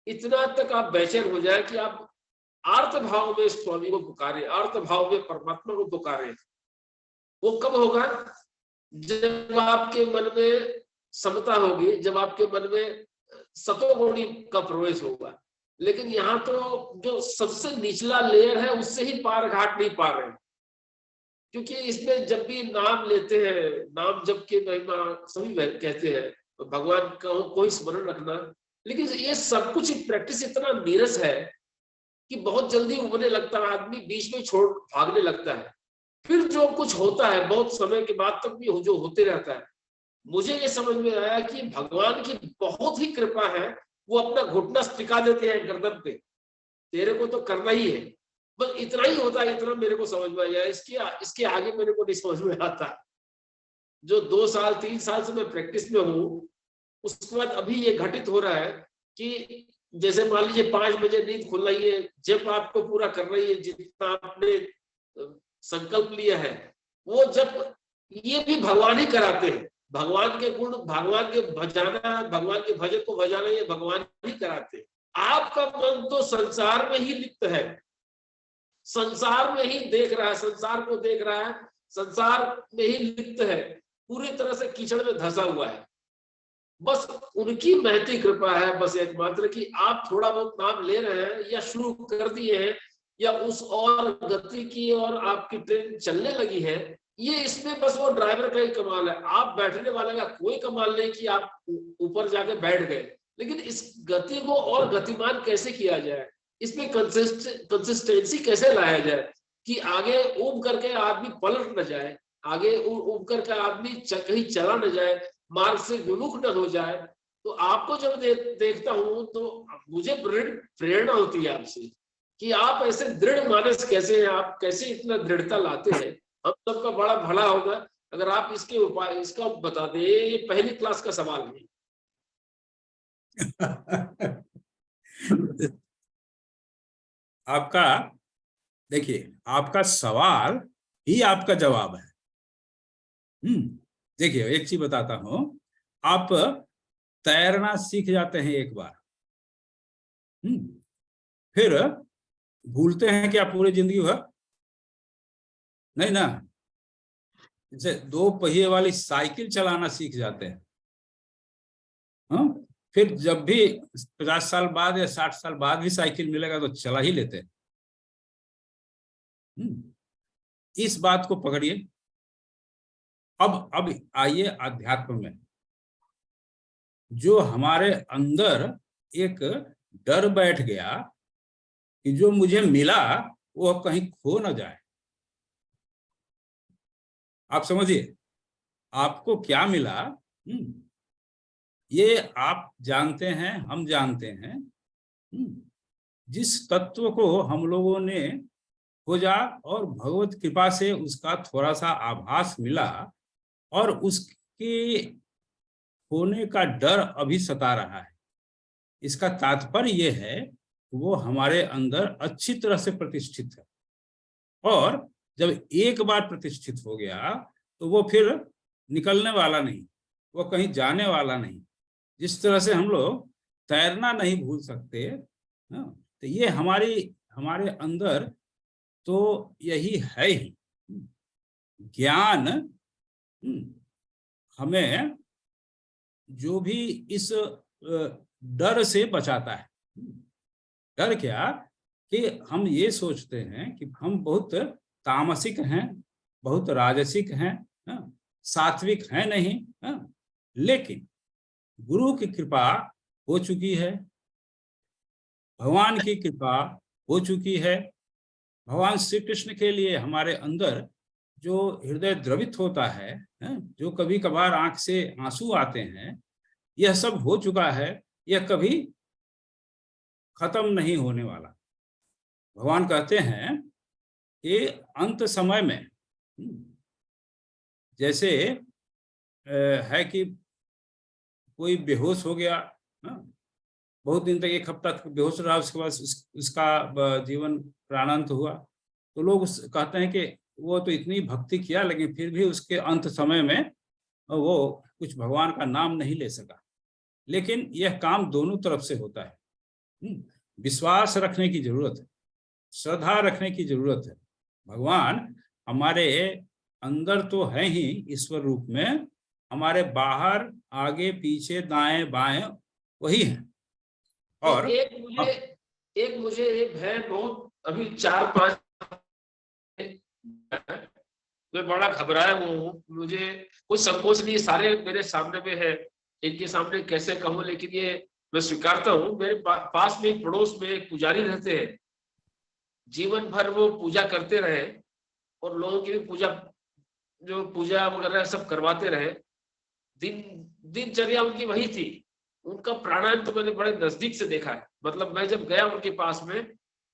इतना तक आप बेचैन हो जाए कि आप आर्त भाव में स्वामी को पुकारे, आर्त भाव में परमात्मा को पुकारे। वो कब होगा? जब आपके मन में समता होगी, जब आपके मन में सतोगुणी का प्रवेश होगा। लेकिन यहाँ तो जो सबसे निचला लेयर है उससे ही पार घाट नहीं पा रहे, क्योंकि इसमें जब भी नाम लेते हैं, नाम जप के महिमा सभी कहते हैं, तो भगवान का कोई स्मरण रखना, लेकिन ये सब कुछ प्रैक्टिस इतना नीरस है कि बहुत जल्दी उबने लगता है, आदमी बीच में छोड़ भागने लगता है। फिर जो कुछ होता है बहुत समय के बाद तक भी जो होते रहता है, मुझे ये समझ में आया कि भगवान की बहुत ही कृपा है, वो अपना घुटना टिका देते हैं गर्दन पे, तेरे को तो करना ही है, बस इतना ही होता है, इतना मेरे को समझ में आया। इसके आगे मेरे को नहीं समझ में आता। जो 2 साल 3 साल से मैं प्रैक्टिस में हूँ, उसके बाद अभी ये घटित हो रहा है कि जैसे मान लीजिए 5 बजे नींद खुल रही है, जब आपको पूरा कर रही है, जितना आपने संकल्प लिया है, वो जब ये भी भगवान ही कराते हैं, भगवान के गुण, भगवान के भजाना, भगवान के भजन को भजाना, ये भगवान ही कराते हैं। आपका मन तो संसार में ही लिप्त है, संसार में ही देख रहा है, संसार को देख रहा है, संसार में ही लिप्त है, पूरी तरह से कीचड़ में धंसा हुआ है। बस उनकी महती कृपा है, बस एकमात्र कि आप थोड़ा बहुत नाम ले रहे हैं या शुरू कर दिए हैं या उस और गति की और आपकी ट्रेन चलने लगी है, ये इसमें बस वो ड्राइवर का ही कमाल है। आप बैठने वाले का कोई कमाल नहीं कि आप ऊपर जाके बैठ गए, लेकिन इस गति को और गतिमान कैसे किया जाए, इसमें कंसिस्टेंसी कैसे लाया जाए कि आगे उब करके आदमी पलट न जाए, आगे उब करके आदमी कहीं चला न जाए, मार्ग से विमुख न हो जाए। तो आपको जब देखता हूं तो मुझे प्रेरणा होती है आपसे कि आप ऐसे दृढ़ मानस कैसे हैं, आप कैसे इतना दृढ़ता लाते हैं। हम सबका बड़ा भला होगा अगर आप इसके उपाय इसका बता दें। ये पहली क्लास का सवाल है। आपका देखिए, आपका सवाल ही आपका जवाब है। देखिए एक चीज बताता हूं, आप तैरना सीख जाते हैं एक बार, फिर भूलते हैं क्या पूरी जिंदगी भर? नहीं ना। जैसे 2 पहिए वाली साइकिल चलाना सीख जाते हैं, फिर जब भी 50 साल बाद या 60 साल बाद भी साइकिल मिलेगा तो चला ही लेते हैं। इस बात को पकड़िए। अब आइए अध्यात्म में। जो हमारे अंदर एक डर बैठ गया कि जो मुझे मिला वो कहीं खो ना जाए। आप समझिए, आपको क्या मिला ये आप जानते हैं, हम जानते हैं। जिस तत्व को हम लोगों ने खोजा और भगवत कृपा से उसका थोड़ा सा आभास मिला और उसके होने का डर अभी सता रहा है, इसका तात्पर्य यह है वो हमारे अंदर अच्छी तरह से प्रतिष्ठित है। और जब एक बार प्रतिष्ठित हो गया तो वो फिर निकलने वाला नहीं, वो कहीं जाने वाला नहीं। जिस तरह से हम लोग तैरना नहीं भूल सकते, तो ये हमारे अंदर तो यही है ही। ज्ञान हमें जो भी इस डर से बचाता है। डर क्या कि हम ये सोचते हैं कि हम बहुत तामसिक हैं, बहुत राजसिक हैं, सात्विक हैं नहीं। लेकिन गुरु की कृपा हो चुकी है, भगवान की कृपा हो चुकी है। भगवान श्री कृष्ण के लिए हमारे अंदर जो हृदय द्रवित होता है, जो कभी कभार आंख से आंसू आते हैं, यह सब हो चुका है, यह कभी खत्म नहीं होने वाला। भगवान कहते हैं कि अंत समय में जैसे है कि कोई बेहोश हो गया, बहुत दिन तक 1 हफ्ता तक बेहोश रहा, उसके बाद उसका जीवन प्राणांत हुआ, तो लोग कहते हैं कि वो तो इतनी भक्ति किया लेकिन फिर भी उसके अंत समय में वो कुछ भगवान का नाम नहीं ले सका। लेकिन यह काम दोनों तरफ से होता है। विश्वास रखने की जरूरत है, श्रद्धा रखने की जरूरत है। भगवान हमारे अंदर तो है ही ईश्वर रूप में, हमारे बाहर आगे पीछे दाएं बाएं वही है। और एक मुझे एक है बहुत, अभी 4-5 मैं बड़ा घबराया हुआ हूँ, मुझे कुछ संकोच नहीं, सारे मेरे सामने में है, इनके सामने कैसे कहूँ, लेकिन ये मैं स्वीकारता हूँ। मेरे पास में एक पड़ोस में एक पुजारी रहते हैं, जीवन भर वो पूजा करते रहे और लोगों की भी पूजा वगैरह सब करवाते रहे। दिनचर्या उनकी वही थी। उनका प्राणायाम तो मैंने बड़े नजदीक से देखा है। मतलब मैं जब गया उनके पास में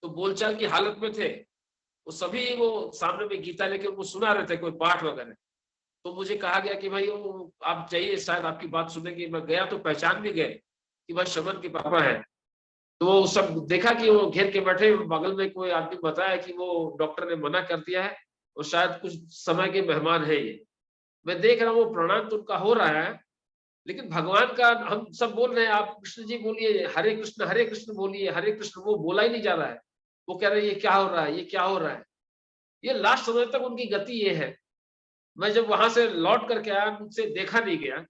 तो बोलचाल की हालत में थे वो सभी, वो सामने में गीता लेके वो सुना रहे थे कोई पाठ वगैरह। तो मुझे कहा गया कि भाई वो आप चाहिए, शायद आपकी बात सुनेंगे। मैं गया तो पहचान भी गए कि भाई शमन के पापा है। तो वो सब देखा कि वो घेर के बैठे, बगल में कोई आदमी बताया कि वो डॉक्टर ने मना कर दिया है और शायद कुछ समय के मेहमान है ये। मैं देख रहा हूँ वो प्रणाम तो उनका हो रहा है, लेकिन भगवान का हम सब बोल रहे हैं, आप कृष्ण जी बोलिए, हरे कृष्ण बोलिए, हरे कृष्ण, वो बोला ही नहीं जा रहा है। वो कह रहे हैं ये क्या हो रहा है, ये क्या हो रहा है। ये लास्ट समय तक उनकी गति ये है। मैं जब वहां से लौट करके आया, मुझसे देखा नहीं गया।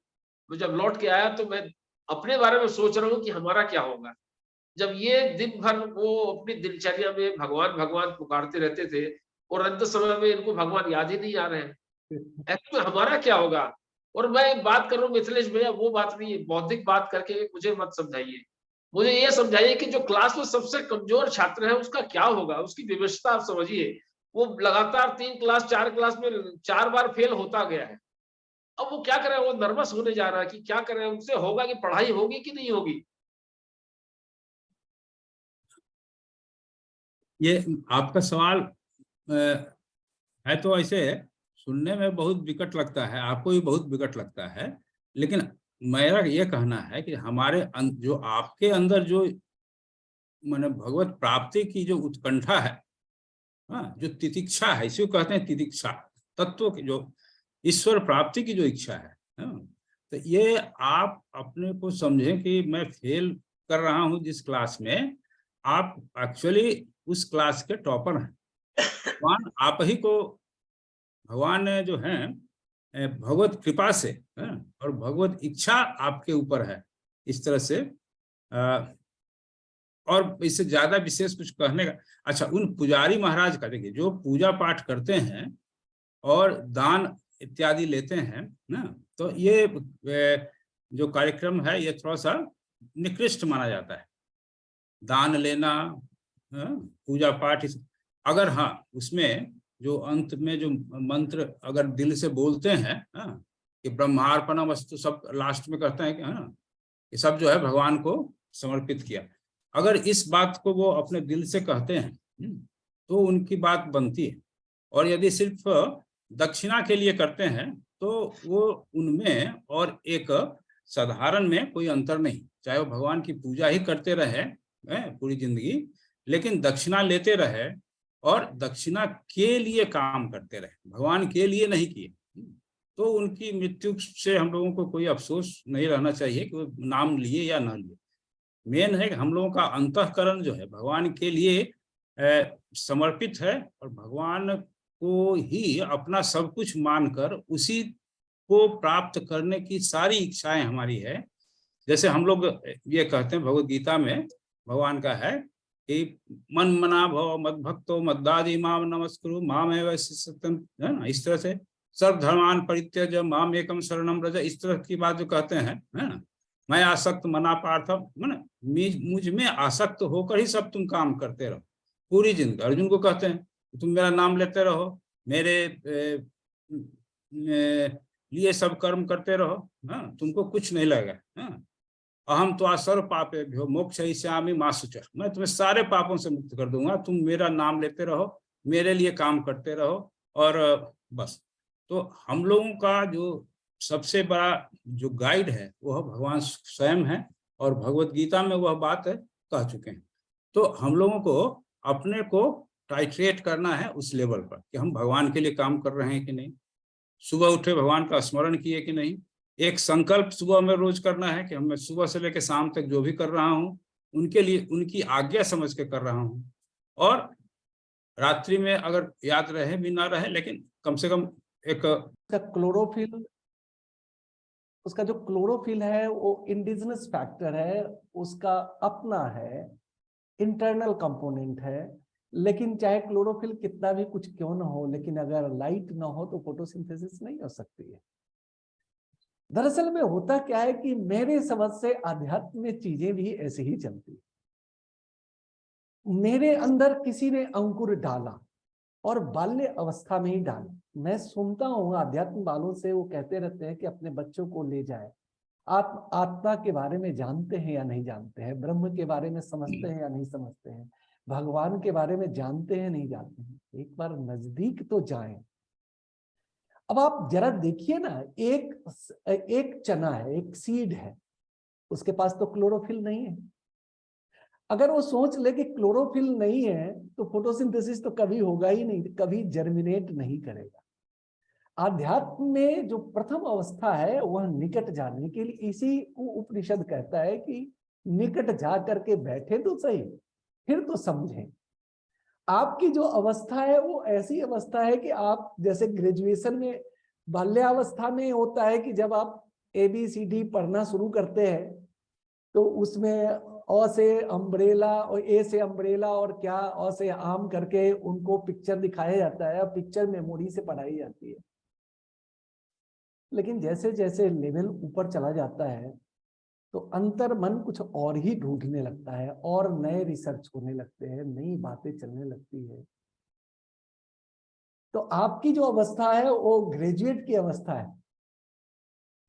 मैं जब लौट के आया तो मैं अपने बारे में सोच रहा हूँ कि हमारा क्या होगा। जब ये दिन भर वो अपनी दिनचर्या में भगवान भगवान पुकारते रहते थे और अंत समय में इनको भगवान याद ही नहीं आ रहे हैं, ऐसे में हमारा क्या होगा। और मैं एक बात कर रहा हूँ मिथिलेश भैया, वो बात नहीं है, बौद्धिक बात करके मुझे मत समझाइए। मुझे ये समझाइए कि जो क्लास में सबसे कमजोर छात्र है उसका क्या होगा, उसकी व्यवस्था आप समझिए। वो लगातार 3 क्लास 4 क्लास में 4 बार फेल होता गया है। अब वो क्या करे, वो नर्वस होने जा रहा है कि क्या करें, उनसे होगा कि पढ़ाई होगी कि नहीं होगी। ये आपका सवाल है तो ऐसे सुनने में बहुत विकट लगता है, आपको भी बहुत विकट लगता है, लेकिन मेरा ये कहना है कि हमारे जो आपके अंदर जो माने भगवत प्राप्ति की जो उत्कंठा है, हाँ, जो तितिक्षा है, इसी को कहते हैं तितिक्षा, तत्व की जो ईश्वर प्राप्ति की जो इच्छा है, हाँ, तो ये आप अपने को समझें कि मैं फेल कर रहा हूं जिस क्लास में, आप एक्चुअली उस क्लास के टॉपर हैं। भगवान आप ही को, भगवान ने जो है भगवत कृपा से, हाँ, और भगवत इच्छा आपके ऊपर है इस तरह से। और इससे ज्यादा विशेष कुछ कहने का, अच्छा उन पुजारी महाराज का देखिए, जो पूजा पाठ करते हैं और दान इत्यादि लेते हैं ना, तो ये जो कार्यक्रम है ये थोड़ा सा निकृष्ट माना जाता है। दान लेना, पूजा पाठ, अगर हाँ उसमें जो अंत में जो मंत्र अगर दिल से बोलते हैं, हाँ, कि ब्रह्मार्पणम वस्तु, सब लास्ट में कहते हैं कि हाँ ये सब जो है भगवान को समर्पित किया, अगर इस बात को वो अपने दिल से कहते हैं तो उनकी बात बनती है। और यदि सिर्फ दक्षिणा के लिए करते हैं तो वो उनमें और एक साधारण में कोई अंतर नहीं, चाहे वो भगवान की पूजा ही करते रहे पूरी जिंदगी, लेकिन दक्षिणा लेते रहे और दक्षिणा के लिए काम करते रहे, भगवान के लिए नहीं किए, तो उनकी मृत्यु से हम लोगों को कोई अफसोस नहीं रहना चाहिए कि वो नाम लिए या ना लिए। मेन है कि हम लोगों का अंतःकरण जो है भगवान के लिए समर्पित है और भगवान को ही अपना सब कुछ मानकर उसी को प्राप्त करने की सारी इच्छाएं हमारी है। जैसे हम लोग ये कहते हैं भगवद गीता में भगवान का है कि मन मना भव मद भक्तो मद्दादी माम नमस्कुरु मामेव सत्यम, है ना, इस तरह से सर्व धर्मान परित्यज माम एकम शरणम व्रज, इस तरह की बात जो कहते हैं, है ना, मैं आसक्त मना पार्थ, मुझ में आसक्त होकर ही सब तुम काम करते रहो पूरी जिंदगी। अर्जुन को कहते हैं तुम मेरा नाम लेते रहो, मेरे लिए सब कर्म करते रहो, हाँ, तुमको कुछ नहीं लगेगा। हाँ, अहम तो सर्व पापे भ्यो मोक्षयिष्यामि मा शुचः, मैं तुम्हें सारे पापों से मुक्त कर दूंगा, तुम मेरा नाम लेते रहो, मेरे लिए काम करते रहो, और बस। तो हम लोगों का जो सबसे बड़ा जो गाइड है वह भगवान स्वयं है और भगवत गीता में वह बात कह चुके हैं। तो हम लोगों को अपने को टाइट्रेट करना है उस लेवल पर कि हम भगवान के लिए काम कर रहे हैं कि नहीं, सुबह उठे भगवान का स्मरण किए कि नहीं, एक संकल्प सुबह में रोज करना है कि मैं सुबह से लेकर शाम तक जो भी कर रहा हूँ उनके लिए उनकी आज्ञा समझ के कर रहा हूँ, और रात्रि में अगर याद रहे भी ना रहे लेकिन कम से कम एक क्लोरोफिल, उसका जो क्लोरोफिल है वो इंडिजिनस फैक्टर है, उसका अपना है। इंटरनल कंपोनेंट है। लेकिन चाहे क्लोरोफिल कितना भी कुछ क्यों ना हो, लेकिन अगर लाइट ना हो तो फोटोसिंथेसिस नहीं हो सकती है। दरअसल में होता क्या है कि मेरे समझ से आध्यात्म में चीजें भी ऐसे ही चलती है। मेरे अंदर किसी ने अंकुर डाला और बाल्य अवस्था में ही डाला। मैं सुनता हूँ आध्यात्म वालों से, वो कहते रहते हैं कि अपने बच्चों को ले जाए, आप आत्मा के बारे में जानते हैं या नहीं जानते हैं, ब्रह्म के बारे में समझते हैं या नहीं समझते हैं, भगवान के बारे में जानते हैं नहीं जानते हैं, एक बार नजदीक तो जाएं। अब आप जरा देखिए ना, एक चना है, एक सीड है, उसके पास तो क्लोरोफिल नहीं है। अगर वो सोच ले कि क्लोरोफिल नहीं है तो फोटोसिंथेसिस तो कभी होगा ही नहीं, कभी जर्मिनेट नहीं करेगा। आध्यात्म में जो प्रथम अवस्था है वह निकट जाने के लिए, इसी को उपनिषद कहता है कि निकट जा करके बैठे तो सही, फिर तो समझें। आपकी जो अवस्था है वो ऐसी अवस्था है कि आप जैसे ग्रेजुएशन में बाल्यावस्था में होता है कि जब आप ABCD पढ़ना शुरू करते हैं तो उसमें अ से अम्ब्रेला और ए से अम्ब्रेला और क्या अ से आम करके उनको पिक्चर दिखाया जाता है, पिक्चर मेमोरी से पढ़ाई जाती है। लेकिन जैसे जैसे लेवल ऊपर चला जाता है तो अंतर मन कुछ और ही ढूंढने लगता है और नए रिसर्च होने लगते हैं, नई बातें चलने लगती है। तो आपकी जो अवस्था है वो ग्रेजुएट की अवस्था है।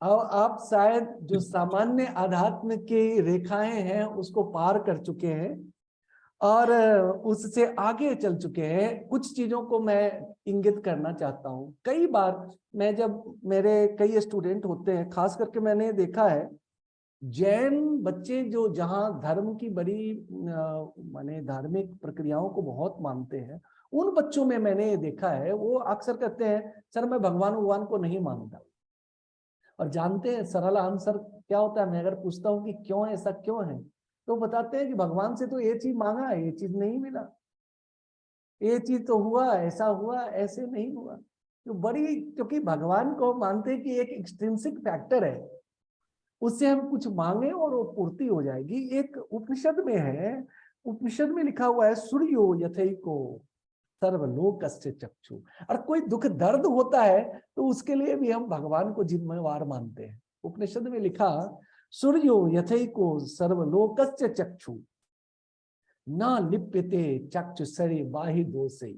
अब आप शायद जो सामान्य आध्यात्म की रेखाएं हैं उसको पार कर चुके हैं और उससे आगे चल चुके हैं। कुछ चीजों को मैं इंगित करना चाहता हूं। कई बार मैं, जब मेरे कई स्टूडेंट होते हैं, खास करके मैंने देखा है जैन बच्चे जो जहां धर्म की बड़ी माने धार्मिक प्रक्रियाओं को बहुत मानते हैं, उन बच्चों में मैंने देखा है वो अक्सर कहते हैं सर मैं भगवान को नहीं मानता। और जानते हैं सरल आंसर क्या होता है? मैं अगर पूछता हूं कि क्यों, ऐसा क्यों है, तो बताते हैं कि भगवान से तो ये चीज मांगा, ये चीज नहीं मिला, ये चीज तो हुआ, ऐसा हुआ, ऐसे नहीं हुआ। तो बड़ी, क्योंकि भगवान को मानते हैं कि एक एक्सट्रिंसिक फैक्टर है, उससे हम कुछ मांगे और वो पूर्ति हो जाएगी। एक उपनिषद में है, उपनिषद में लिखा हुआ है सूर्यो यथैको सर्वलोकस्य चक्षु। और कोई दुख दर्द होता है तो उसके लिए भी हम भगवान को जिम्मेवार मानते हैं। उपनिषद में लिखा सूर्यो यथैको सर्वलोकस्य चक्षु न लिप्यते चक्षुषरे बाहि दोषे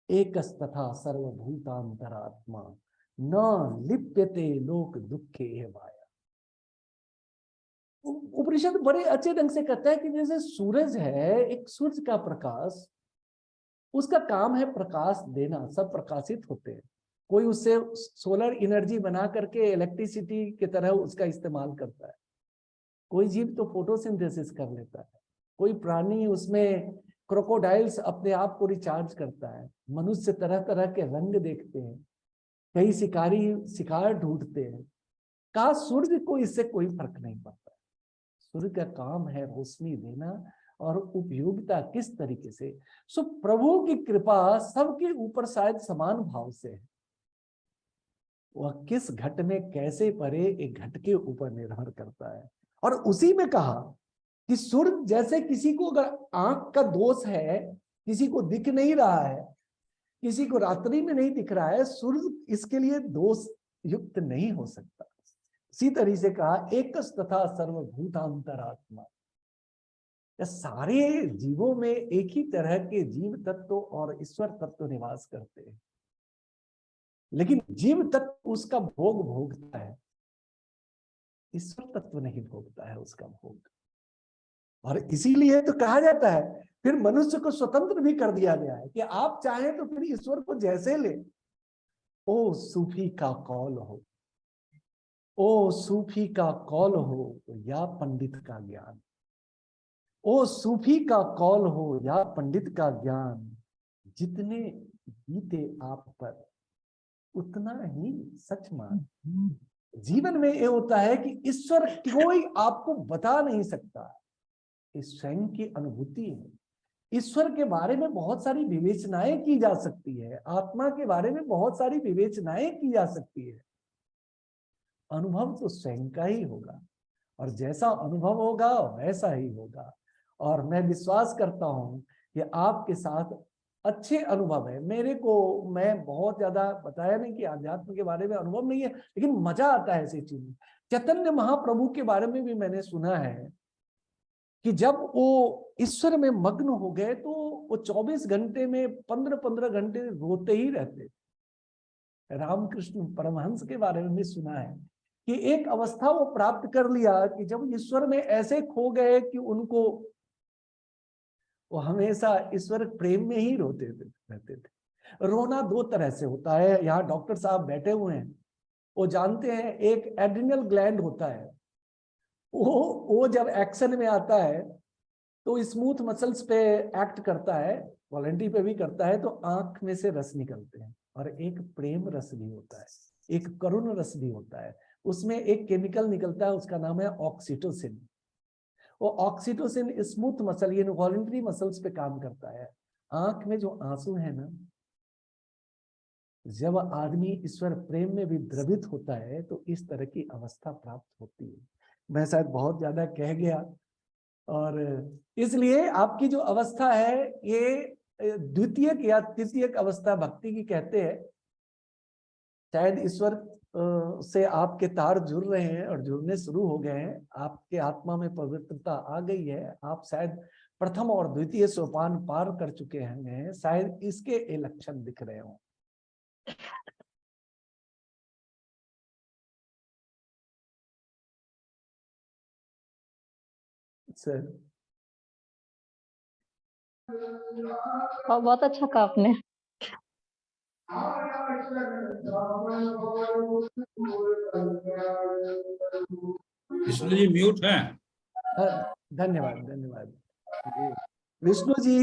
एकस्तथा सर्वभूतांतरात्मा न लिप्यते लोक दुखे माया। उपनिषद बड़े अच्छे ढंग से कहता है कि जैसे सूरज है, एक सूरज का प्रकाश, उसका काम है प्रकाश देना, सब प्रकाशित होते हैं। कोई उससे सोलर एनर्जी बना करके इलेक्ट्रिसिटी की तरह उसका इस्तेमाल करता है। कोई जीव तो फोटोसिंथेसिस कर लेता है, कोई प्राणी उसमें क्रोकोडाइल्स अपने आप को रिचार्ज करता है, मनुष्य तरह तरह के रंग देखते हैं, कई शिकारी शिकार ढूंढते हैं। कहा सूर्य को इससे कोई फर्क नहीं पड़ता। सूर्य का काम है रोशनी देना और उपयोगिता किस तरीके से। सो प्रभु की कृपा सबके ऊपर शायद समान भाव से है, वह किस घट में कैसे परे एक घट के ऊपर निर्भर करता है। और उसी में कहा कि सूर्य जैसे किसी को अगर आंख का दोष है, किसी को दिख नहीं रहा है, किसी को रात्रि में नहीं दिख रहा है, सूर्य इसके लिए दोष युक्त नहीं हो सकता। इसी तरीके से कहा एकस तथा सर्वभूतांतरात्मा, सारे जीवों में एक ही तरह के जीव तत्व और ईश्वर तत्व निवास करते हैं, लेकिन जीव तत्व उसका भोग भोगता है, ईश्वर तत्व नहीं भोगता है उसका भोग। और इसीलिए तो कहा जाता है फिर मनुष्य को स्वतंत्र भी कर दिया गया है कि आप चाहें तो फिर ईश्वर को जैसे ले। ओ सूफी का कौल हो, ओ सूफी का कौल हो या पंडित का ज्ञान, ओ सूफी का कौल हो या पंडित का ज्ञान, जितने बीते आप पर उतना ही सच मान। जीवन में ये होता है कि ईश्वर कोई आपको बता नहीं सकता, इस स्वयं की अनुभूति है। ईश्वर के बारे में बहुत सारी विवेचनाएं की जा सकती है, आत्मा के बारे में बहुत सारी विवेचनाएं की जा सकती है, अनुभव तो स्वयं का ही होगा और जैसा अनुभव होगा वैसा ही होगा। और मैं विश्वास करता हूं कि आपके साथ अच्छे अनुभव है। मेरे को, मैं बहुत ज्यादा बताया नहीं कि आध्यात्म के बारे में अनुभव नहीं है, लेकिन मजा आता है ऐसी चीज। चैतन्य महाप्रभु के बारे में भी मैंने सुना है कि जब वो ईश्वर में मग्न हो गए तो वो 24 घंटे में 15-15 घंटे रोते ही रहते। रामकृष्ण परमहंस के बारे में भी सुना है कि एक अवस्था वो प्राप्त कर लिया कि जब ईश्वर में ऐसे खो गए कि उनको, वो हमेशा ईश्वर प्रेम में ही रोते रहते थे। रोना दो तरह से होता है, यहाँ डॉक्टर साहब बैठे हुए हैं, वो जानते हैं। एक एड्रिनल ग्लैंड होता है, वो जब एक्शन में आता है तो स्मूथ मसल्स पे एक्ट करता है, वॉलंटी पे भी करता है, तो आंख में से रस निकलते हैं। और एक प्रेम रस भी होता है, एक करुण रस भी होता है। उसमें एक केमिकल निकलता है, उसका नाम है ऑक्सीटोसिन। वो ऑक्सीटोसिन स्मूथ मसल, ये वॉलंटरी मसल्स पे काम करता है। आंख में जो आंसू है ना, जब आदमी ईश्वर प्रेम में भी द्रवित होता है तो इस तरह की अवस्था प्राप्त होती है। मैं शायद बहुत ज्यादा कह गया, और इसलिए आपकी जो अवस्था है ये द्वितीयक या तृतीयक अवस्था भक्ति की कहते हैं। शायद ईश्वर से आपके तार जुड़ रहे हैं और जुड़ने शुरू हो गए हैं, आपके आत्मा में पवित्रता आ गई है, आप शायद प्रथम और द्वितीय सोपान पार कर चुके हैं, शायद इसके ये लक्षण दिख रहे हो। सर बहुत अच्छा कहा आपने। विष्णु जी म्यूट है। धन्यवाद धन्यवाद विष्णु जी।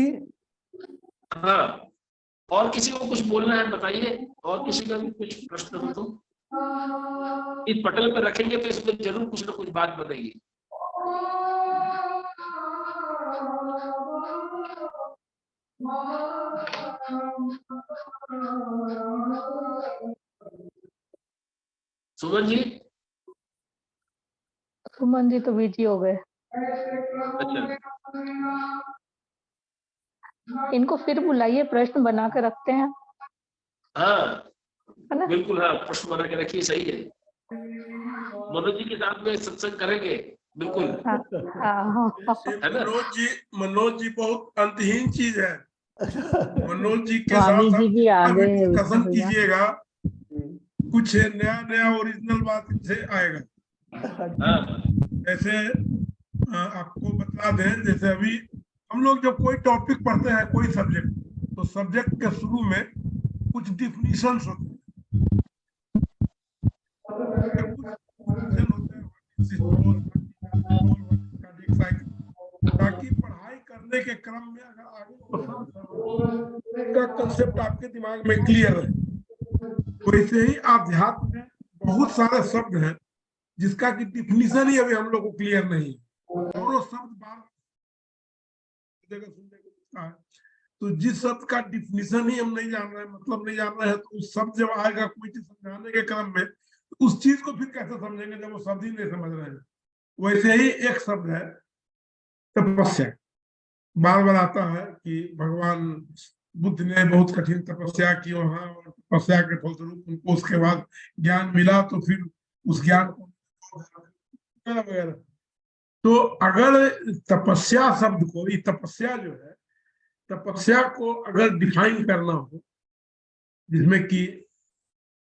हाँ, और किसी को कुछ बोलना है बताइए, और किसी का भी कुछ प्रश्न हो तो इस पटल पर रखेंगे तो इसमें जरूर कुछ ना कुछ बात बताइए। सुमन जी? सुमन जी तो बिजी हो गए। अच्छा, इनको फिर बुलाइए, प्रश्न बना के रखते हैं। हाँ है ना? बिल्कुल, हाँ प्रश्न बना के रखिए, सही है। मनोज जी के साथ में सत्संग करेंगे बिल्कुल। मनोज जी बहुत अंतहीन चीज है। मनोज जी के स्वामी साथ जी भी आ गए डिस्कशन भैया। कीजिएगा, कुछ नया नया ओरिजिनल बात से आएगा। जैसे आपको बता दें, जैसे अभी हम लोग जब कोई टॉपिक पढ़ते हैं, कोई सब्जेक्ट, तो सब्जेक्ट के शुरू में कुछ डिफिनीशंस होते हैं, ताकि पढ़ाई करने के क्रम में अगर आगे का कंसेप्ट आपके दिमाग में क्लियर है। वैसे ही अध्यात्म में बहुत सारे शब्द हैं जिसका कि डिफिनीशन ही अभी हम लोग को क्लियर नहीं है, और वो शब्द बार जगह सुनने को मिलता है। तो जिस शब्द का डिफिनीशन ही हम नहीं जान रहे हैं, मतलब नहीं जान रहे हैं, तो उस शब्द जब आएगा कोई चीज समझाने के क्रम में, तो उस चीज को फिर कैसे समझेंगे जब वो शब्द ही नहीं समझ रहे हैं। वैसे ही एक शब्द है तपस्या। बार बार आता है कि भगवान बुद्ध ने बहुत कठिन तपस्या की वहां, और तपस्या के फलस्वरूप उनको उसके बाद ज्ञान मिला, तो फिर उस ज्ञान को वगैरह। तो अगर तपस्या शब्द को, ये तपस्या जो है, तपस्या को अगर डिफाइन करना हो, जिसमें कि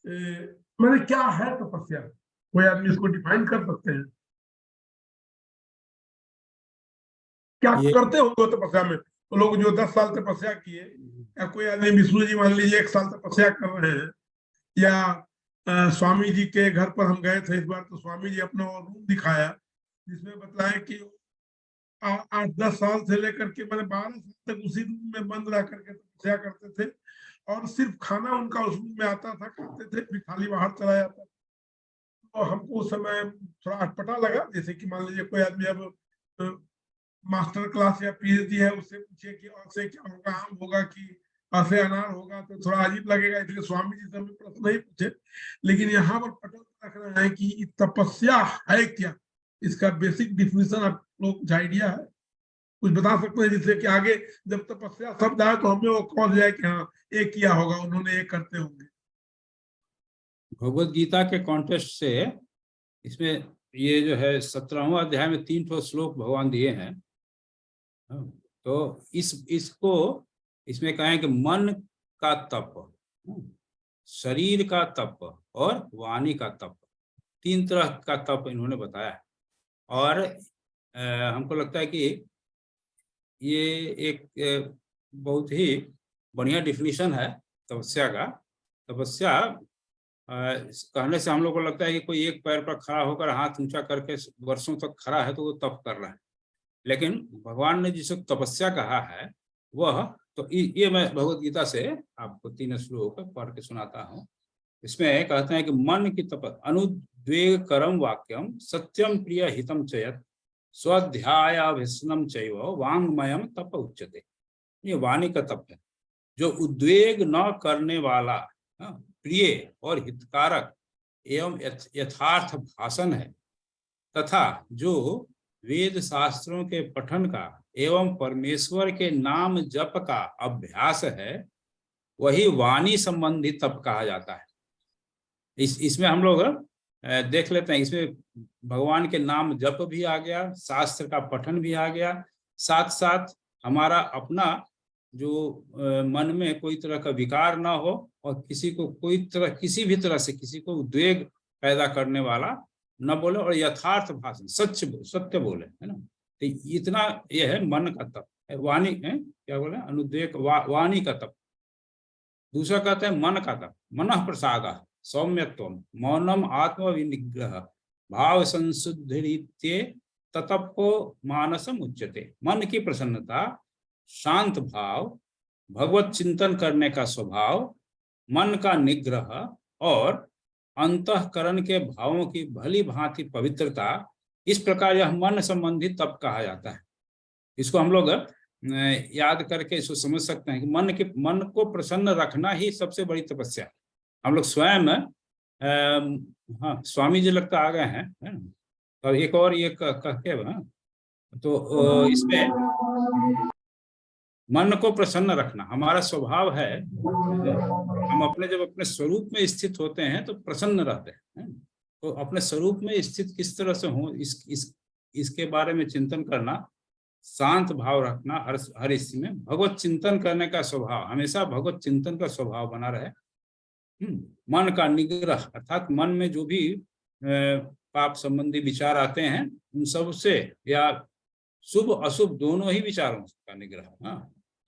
मैंने क्या है तपस्या, कोई आदमी इसको डिफाइन कर सकते हैं? क्या करते हो तपस्या में? तो लोग जो 10 साल तपस्या किए, या कोई आदमी विष्णु जी मान लीजिए 1 साल तपस्या कर रहे हैं, या स्वामी जी के घर पर हम गए थे इस बार, तो स्वामी जी अपना रूम दिखाया जिसमें बताया कि 8-10 साल से लेकर के मैंने 12 साल तक उसी रूम में बंद रह करके तपस्या करते थे, और सिर्फ खाना उनका उस रूम में आता था, खाते थे, फिर खाली बाहर चला जाता। तो हमको उस समय थोड़ा अटपटा लगा। जैसे कि मान लीजिए कोई आदमी अब मास्टर क्लास या पीएचडी है, उससे पूछे कि और से क्या होगा, आम होगा कि ऐसे अनार होगा, तो थोड़ा अजीब लगेगा। इसलिए स्वामी जी से हमें प्रश्न नहीं पूछे, लेकिन यहाँ पर पटल रख रहे हैं कि तपस्या है क्या, इसका बेसिक डिफिनीशन आप लोग आइडिया है? कुछ बता सकते हैं जिससे कि आगे जब तपस्या शब्द आए तो हमें वो कौन जाए कि हाँ ये किया होगा, उन्होंने ये करते होंगे। भगवत गीता के कॉन्टेक्स्ट से इसमें ये जो है 17वां अध्याय में 3 ठो श्लोक भगवान दिए हैं। तो इसको इसमें कहें कि मन का तप, शरीर का तप और वाणी का तप, 3 तरह का तप इन्होंने बताया। और हमको लगता है कि ये एक बहुत ही बढ़िया डिफिनीशन है तपस्या का। तपस्या कहने से हम लोग को लगता है कि कोई एक पैर पर खड़ा होकर हाथ ऊंचा करके वर्षों तक खड़ा है तो वो तप कर रहा है, लेकिन भगवान ने जिसे तपस्या कहा है वह तो ये मैं भगवत गीता से आपको 3 श्लोक पढ़ के सुनाता हूँ। इसमें कहते हैं कि मन की तप अनुद्वेग करम वाक्यम सत्यम प्रिय हितम चयत स्वाध्यायाभ्यसनम चैव वांग्मयम तप उच्यते। ये वाणी का तप है, जो उद्वेग न करने वाला प्रिय और हितकारक एवं यथार्थ भाषण है, तथा जो वेद शास्त्रों के पठन का एवं परमेश्वर के नाम जप का अभ्यास है, वही वाणी संबंधी तप कहा जाता है। इसमें हम लोग देख लेते हैं, इसमें भगवान के नाम जप भी आ गया, शास्त्र का पठन भी आ गया, साथ साथ हमारा अपना जो मन में कोई तरह का विकार ना हो और किसी को किसी भी तरह से किसी को उद्वेग पैदा करने वाला न बोले और यथार्थ भाषण सत्य बोले, है ना। तो इतना यह है मन का तप। वाणी है क्या बोले, अनुद्वेग वाणी का तप। दूसरा कहते हैं मन का तप, मनः प्रसाद सौम्यत्व मौनम आत्म विनिग्रह भाव संशुद्धिरित्ये ततपो मानसम उच्यते। मन की प्रसन्नता, शांत भाव, भगवत चिंतन करने का स्वभाव, मन का निग्रह और अंतःकरण के भावों की भली भांति पवित्रता, इस प्रकार यह मन संबंधी तप कहा जाता है। इसको हम लोग याद करके इसको समझ सकते हैं कि मन को प्रसन्न रखना ही सबसे बड़ी तपस्या। हम लोग स्वयं हाँ स्वामी जी लगता आ गए हैं, है ना। और एक और ये कह के तो इसमें मन को प्रसन्न रखना हमारा स्वभाव है। हम जब अपने स्वरूप में स्थित होते हैं तो प्रसन्न रहते हैं। तो अपने स्वरूप में स्थित किस तरह से हो इसके बारे में चिंतन करना, शांत भाव रखना, हर स्थिति में भगवत चिंतन करने का स्वभाव, हमेशा भगवत चिंतन का स्वभाव बना रहे। मन का निग्रह अर्थात मन में जो भी पाप संबंधी विचार आते हैं उन सब से, या शुभ अशुभ दोनों ही विचारों का निग्रह,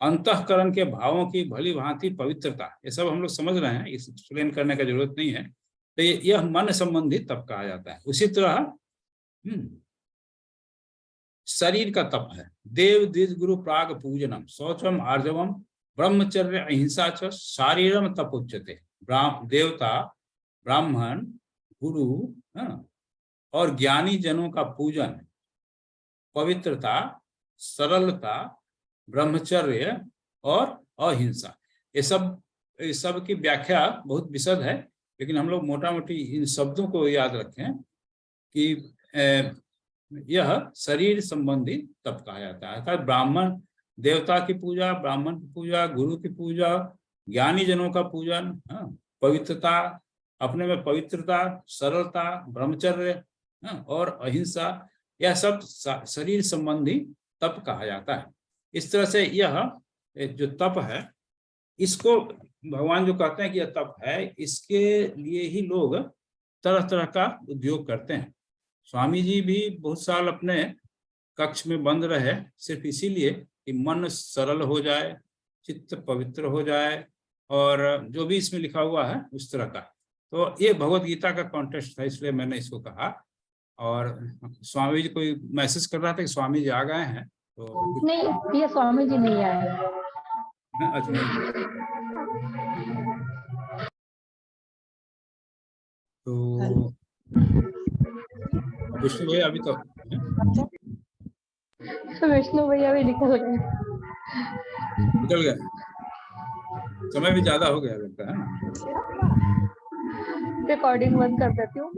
अंतःकरण के भावों की भली भांति पवित्रता, ये सब हम लोग समझ रहे हैं, इस एक्सप्लेन करने का जरूरत नहीं है। तो यह मन संबंधी तप कहा जाता है। उसी तरह शरीर का तप है, देव द्विज गुरु प्राग पूजनम शौचम आर्जवम ब्रह्मचर्य अहिंसा च शारीरम तप उच्यते। देवता, ब्राह्मण, गुरु और ज्ञानी जनों का पूजन, पवित्रता, सरलता, ब्रह्मचर्य और अहिंसा, ये सब की व्याख्या बहुत विशद है, लेकिन हम लोग मोटा मोटी इन शब्दों को याद रखें कि यह शरीर संबंधी तप कहा जाता है। अर्थात ब्राह्मण देवता की पूजा, ब्राह्मण की पूजा, गुरु की पूजा, ज्ञानी जनों का पूजन, पवित्रता, अपने में पवित्रता, सरलता, ब्रह्मचर्य और अहिंसा, यह सब शरीर संबंधी तप कहा जाता है। इस तरह से यह जो तप है, इसको भगवान जो कहते हैं कि यह तप है, इसके लिए ही लोग तरह तरह का उद्योग करते हैं। स्वामी जी भी बहुत साल अपने कक्ष में बंद रहे सिर्फ इसीलिए कि मन सरल हो जाए, चित्त पवित्र हो जाए, और जो भी इसमें लिखा हुआ है उस तरह का। तो ये भगवत गीता का कॉन्टेक्स्ट था, इसलिए मैंने इसको कहा। और स्वामी जी कोई मैसेज कर रहा था कि स्वामी जी आ गए हैं, तो नहीं, ये स्वामी जी नहीं आए। तो विष्णु भैया अभी तो विष्णु भैया भी निकल गए, समय भी ज्यादा हो गया लगता है। रिकॉर्डिंग बंद कर देती हूँ।